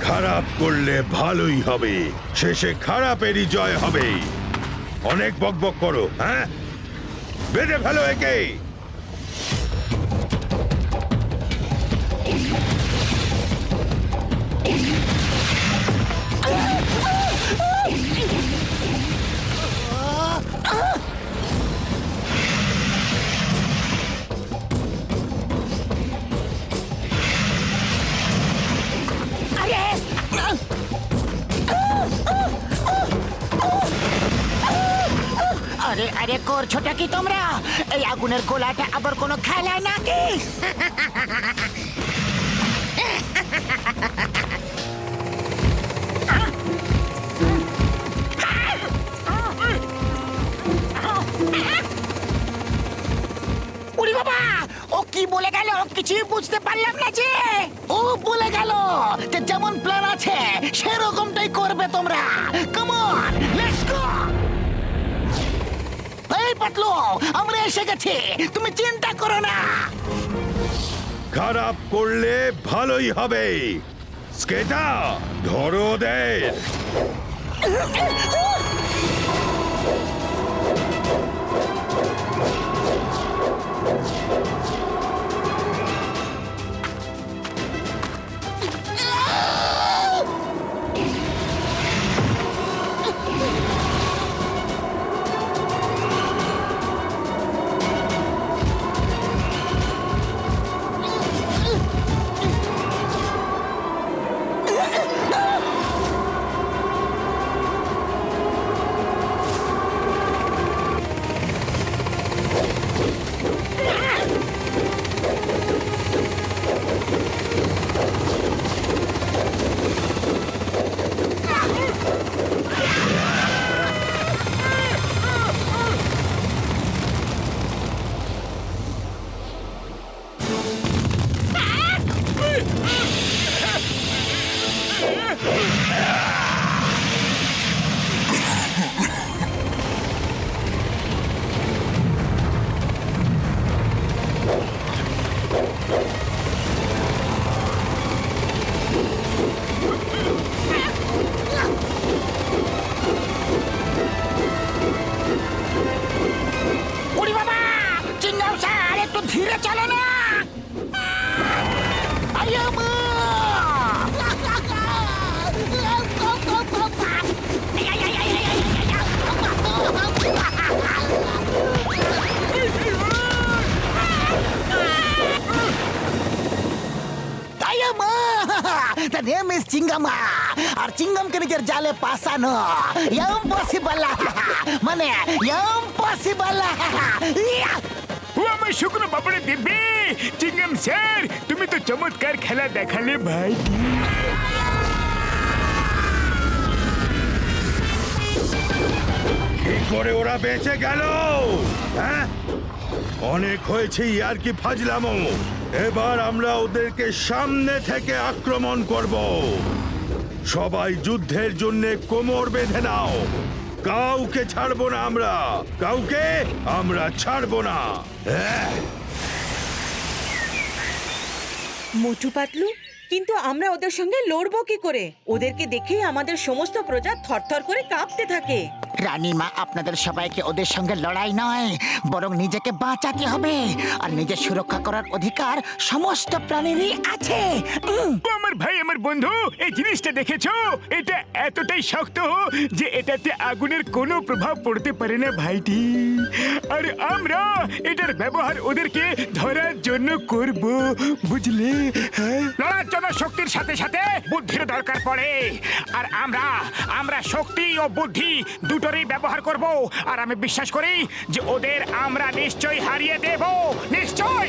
খারাপ করলে ভালোই হবে, শেষে খারাপেরই জয় হবে। অনেক বকবক করো, হ্যাঁ? বেঁধে ফেলো একে। আরে আরে, করছোটা কি তোমরা? এই আগুনের গোলাটা আবার কোনো খেলা নাকি? কিছুই বুঝতে পারলাম না যে ও বলে গেল যে যেমন প্ল্যান আছে সেরকমটাই করবে তোমরা। Come on, let's go. এই পাতলু, আমরা এসে গেছি, তুমি চিন্তা করো না। খারাপ করলে ভালোই হবে। স্কেটা, ধরো ওদের। ওরে বাবা, চিংগাম স্যার, একটু ধীরে চলো না। আইয়া মা! আইয়া মা! The name is চিঙ্গামা, আর চিঙ্গামকে নিজের জালে পাসানো ইম্পসিবল, মানে ইম্পসিবল। ও আমার শুকনো বাবুরে দিব্যি, চিংগাম স্যার তুমি তো চমৎকার খেলা দেখালে ভাই। কি করে ওরা বেঁচে গেল? হ্যাঁ, অনেক হয়েছে আর কি ফাজলামো। এবার আমরা ওদেরকে সামনে থেকে আক্রমণ করব। সবাই যুদ্ধের জন্য কোমর বেঁধে নাও। কাউকে ছাড়বো না আমরা, কাউকে আমরা ছাড়বো না। হ্যাঁ, মোটু পাতলু, কিন্তু আমরা ওদের সঙ্গে লড়বো কি করে? ওদেরকে দেখেই আমাদের সমস্ত প্রজা থরথর করে কাঁপতে থাকে। রানীমা, আপনাদের সবাইকে ওদের সঙ্গে লড়াই নয়, বরং নিজেকে বাঁচাতে হবে। আর নিজের সুরক্ষা করার অধিকার সমস্ত প্রাণীরই আছে। ও আমার ভাই, আমার বন্ধু, এই জিনিসটা দেখেছো? এটা এতটাই শক্ত যে এটাতে আগুনের কোনো প্রভাব পড়তে পারে না ভাইটি। আর আমরা এটার ব্যবহার ওদেরকে ধরার জন্য করব, বুঝলে? লড়ার জন্য শক্তির সাথে সাথে বুদ্ধির দরকার পড়ে। আর আমরা শক্তি ও বুদ্ধি দুটোরই ব্যবহার করব। আর আমি বিশ্বাস করি যে ওদের আমরা নিশ্চয়ই হারিয়ে দেব, নিশ্চয়।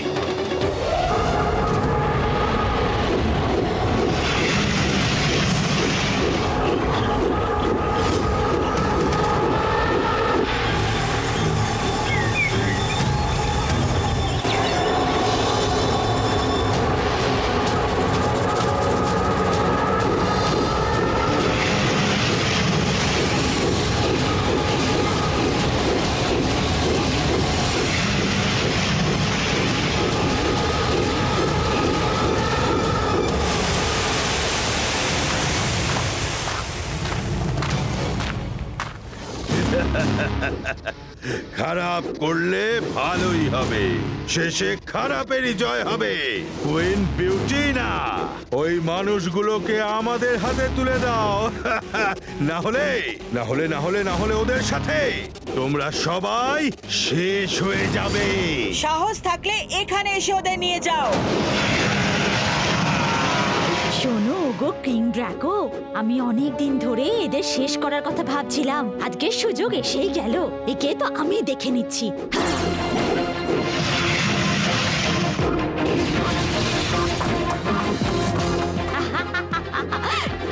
খারাপ করলে ভালোই হবে, শেষে খারাপেরই জয় হবে। কুইন বিউটি, না ওই মানুষগুলোকে আমাদের হাতে তুলে দাও। না হলে ওদের সাথে তোমরা সবাই শেষ হয়ে যাবে। সাহস থাকলে এখানে এসে ওদের নিয়ে যাও। শোনো গো কিং ড্রাগো, আমি অনেক দিন ধরে এদের শেষ করার কথা ভাবছিলাম। আজকে সুযোগ এসেই গেল, একে তো আমি দেখে নিচ্ছি।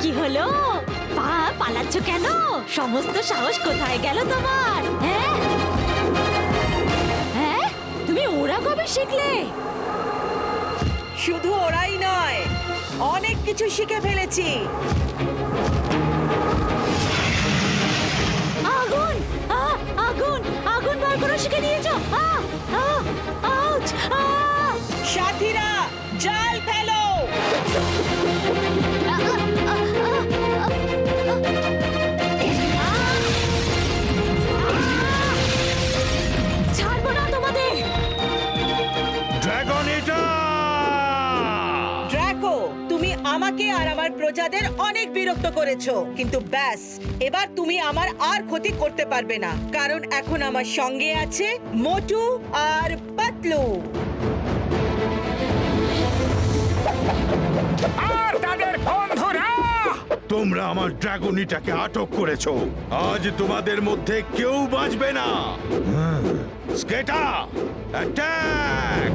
কি হলো? পালাচ্ছ কেন? সমস্ত সাহস কোথায় গেল তোমার? হ্যাঁ হ্যাঁ, তুমি ওরা কবে শিখলে? শুধু ওরাই নয়, অনেক কিছু শিখে ফেলেছি। আগুন আগুন আগুন বার করা শিখে নিয়েছো। আউচ! সাথীরা, জাল ফেলো। ছাড়বো না তোমাদের। ড্রাগন এটা ড্রাকো, তুমি আমাকে আর আমার প্রজাদের অনেক বিরক্ত করেছো, কিন্তু ব্যাস, এবার তুমি আমার আর ক্ষতি করতে পারবে না, কারণ এখন আমার সঙ্গে আছে মোটু আর পাতলু। আর তাদের বন্ধুরা। তোমরা আমার ড্রাগনিটাকে আটক করেছো। আজ তোমাদের মধ্যে কেউ বাঁচবে না। স্কেটা, অ্যাটাক!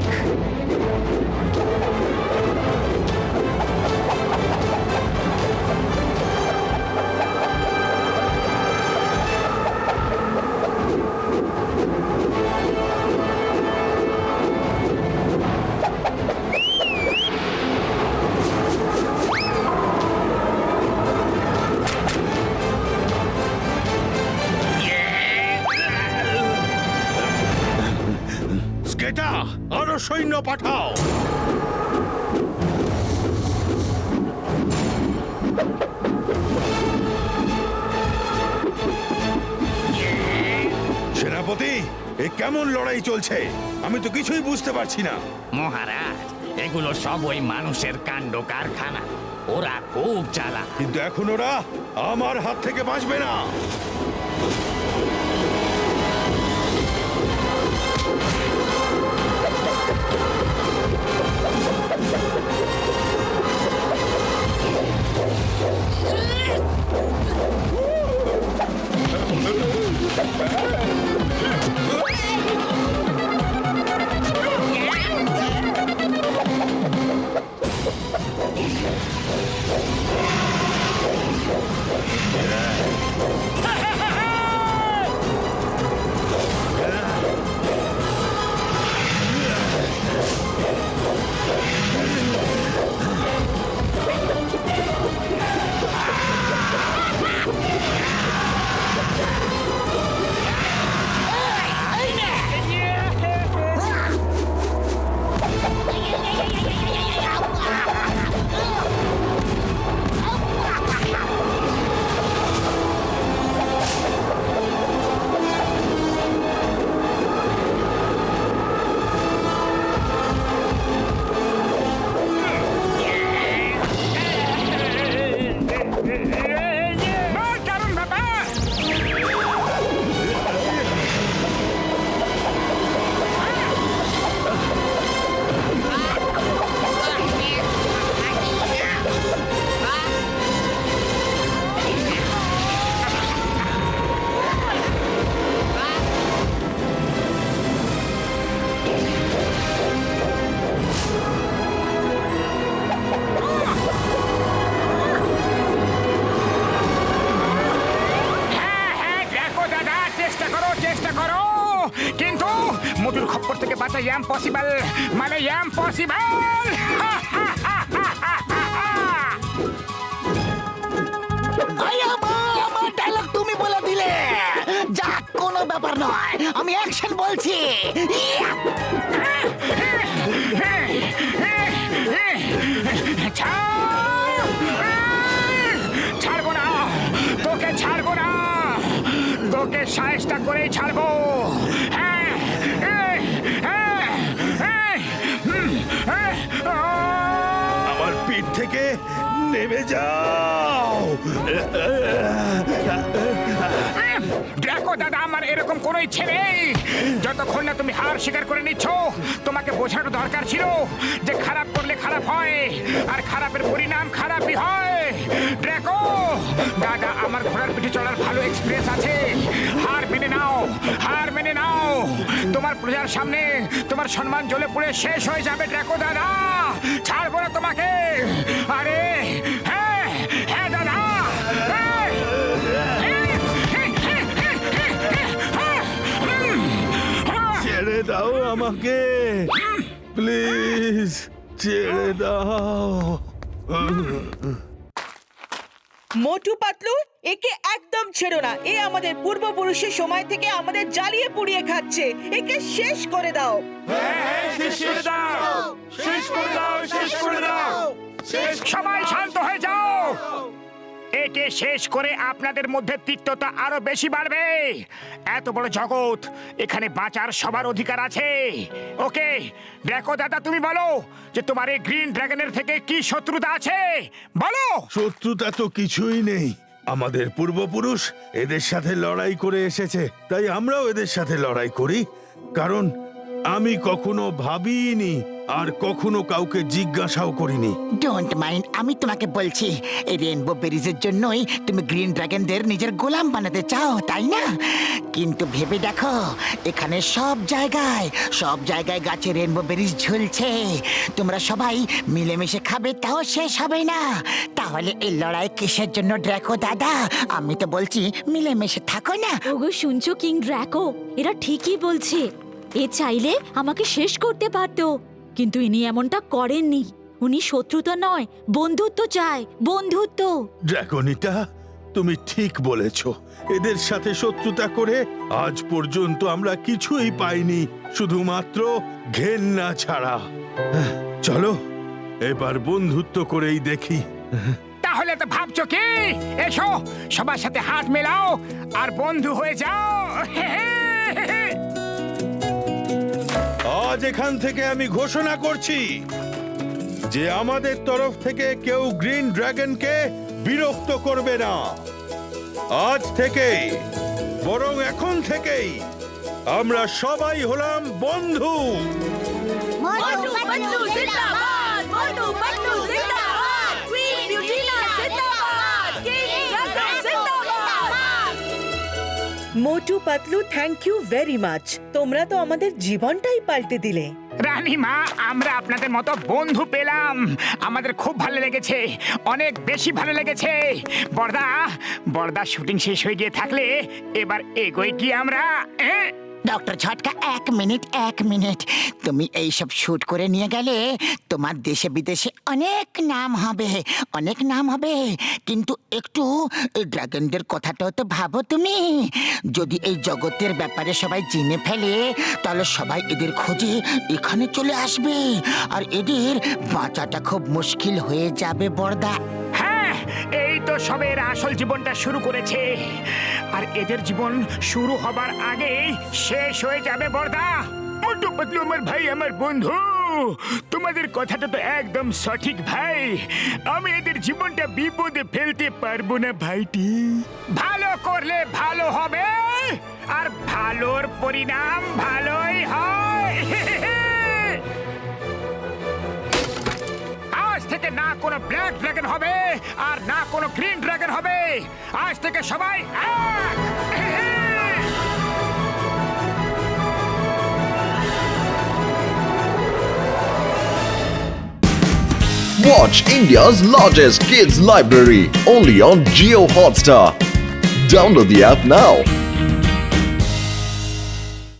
স্কেটা, আরো সৈন্য পাঠাও। সেনাপতি, এ কেমন লড়াই চলছে? আমি তো কিছুই বুঝতে পারছি না। মহারাজ, এগুলো সব ওই মানুষের কাণ্ড কারখানা। ওরা খুব চালাক। কিন্তু এখন ওরা আমার হাত থেকে বাঁচবে না। দারুণ ব্যাপার। চেষ্টা করো, কিন্তু মোটুর খপ্পর থেকে বাঁচা ইম্পসিবল, মানে ইম্পসিবল। আমার ডায়লগ তুমি বলে দিলে। যাক, কোনো ব্যাপার নয়, আমি অ্যাকশন বলছি। ছাড়বো না তোকে, ছাড়বো না তোকে, সাহেস্তা করেই ছাড়বো। আমার পিঠ থেকে নেমে যাও। দেখো দাদা, আমার এরকম কোনো ইচ্ছে নেই। যতক্ষণ না তুমি হার স্বীকার করে নিচ্ছ, তোমাকে বোঝানো দরকার ছিল যে খারাপ করলে খারাপ হয়, আর খারাপের পরিণাম খারাপই হয়। ড্রাকো দাদা, আমার ঘোড়ার পিঠে চড়ার ভালো এক্সপিরিয়েন্স আছে। হার মেনে নাও, হার মেনে নাও। তোমার প্রজার সামনে তোমার সম্মান জ্বলে পুড়ে শেষ হয়ে যাবে। ড্রাকো দাদা, ছাড়বো না তোমাকে। আরে হ্যাঁ হ্যাঁ দাদা, ছেড়ে দাও আমাকে প্লিজ। ছেড়ে দাও। মোটু পাতলু, একে একদম ছেড়ো না। এ আমাদের পূর্বপুরুষের সময় থেকে আমাদের জ্বালিয়ে পুড়িয়ে খাচ্ছে। একে শেষ করে দাও। সবাই শান্ত হয়ে যাও। একে শেষ করে আপনাদের মধ্যে তিক্ততা আরো বেশি বাড়বে। এত বড় জগৎ, এখানে বাঁচার সবার অধিকার আছে। ওকে দেখো দাদা, তুমি বলো যে তোমার এই গ্রিন ড্রাগনের থেকে কি শত্রুতা আছে, বলো। শত্রুতা তো কিছুই নেই। আমাদের পূর্বপুরুষ এদের সাথে লড়াই করে এসেছে, তাই আমরাও এদের সাথে লড়াই করি। কারণ আমি কখনো ভাবিনি আর কখনো কাউকে জিজ্ঞাসাও করিনি। ডোন্ট মাইন্ড, আমি তোমাকে বলছি, এই রেইনবো বেরিজের জন্যই তুমি গ্রিন ড্রাগনদের নিজের গোলাম বানাতে চাও, তাই না? কিন্তু ভেবে দেখো, এখানে সব জায়গায় গাছে রেইনবো বেরিজ ঝুলছে। তোমরা সবাই মিলেমিশে খাবে, তাও শেষ হবে না। তাহলে এই লড়াই কিসের জন্য ড্রাকো দাদা? আমি তো বলছি মিলেমিশে থাকো না। ওগো শুনছো কিং ড্রাকো, এরা ঠিকই বলছে। এ চাইলে আমাকে শেষ করতে পারতো, কিন্তু ইনি এমনটা করেননি। উনি শত্রুতা নয়, বন্ধুত্ব চায়, বন্ধুত্ব। ড্রাগনিটা, তুমি ঠিক বলেছ। এদের সাথে শত্রুতা করে আজ পর্যন্ত আমরা কিছুই পাইনি, শুধুমাত্র ঘেন্না ছাড়া। চলো এবার বন্ধুত্ব করেই দেখি। তাহলে তো ভাবছো কি? এসো সবার সাথে হাত মেলাও আর বন্ধু হয়ে যাও। আজ এখান থেকে আমি ঘোষণা করছি যে আমাদের তরফ থেকে কেউ গ্রিন ড্রাগনকে বিরক্ত করবে না। আজ থেকে, বরং এখন থেকেই আমরা সবাই হলাম বন্ধু। মোটু পাতলু জিন্দাবাদ, মোটু পাতলু জিন্দাবাদ, কুইন বিউটিনা জিন্দাবাদ, কিং ড্রাগন জিন্দাবাদ। Motu Patlu, thank you very much. তোমরা তো আমাদের জীবনটাই পাল্টে দিলে। রানীমা, আমরা আপনাদের মতো বন্ধু পেলাম, আমাদের খুব ভালো লেগেছে, অনেক বেশি ভালো লেগেছে। বড়দা শুটিং শেষ হয়ে গিয়ে থাকলে এবার এগোই কি আমরা? ডক্টর ঝটকা, এক মিনিট। তুমি এইসব শুট করে নিয়ে গেলে তোমার দেশে বিদেশে অনেক নাম হবে, কিন্তু একটু ড্রাগনদের কথাটাও তো ভাবো তুমি। যদি এই জগতের ব্যাপারে সবাই জেনে ফেলে, তাহলে সবাই এদের খোঁজে এখানে চলে আসবে, আর এদের বাঁচাটা খুব মুশকিল হয়ে যাবে বড়দা। হ্যাঁ, এই তো সবে এর আসল জীবনটা শুরু করেছে, আর এদের জীবন শুরু হবার আগেই শেষ হয়ে যাবে বড়দা। মোটু পাতলু আমার ভাই, আমার বন্ধু, তোমাদের কথাটা তো একদম সঠিক ভাই। আমি এদের জীবনটা বিপদে ফেলতে পারবো না ভাইটি। ভালো করলে ভালো হবে, আর ভালোর পরিণাম ভালোই হয়। আজ থেকে না কোনো ব্ল্যাক ড্রাগন হবে আর না কোনো গ্রিন ড্রাগন হবে। আজ থেকে সবাই এক। Watch India's largest kids library only on Jio Hotstar. Download the app now.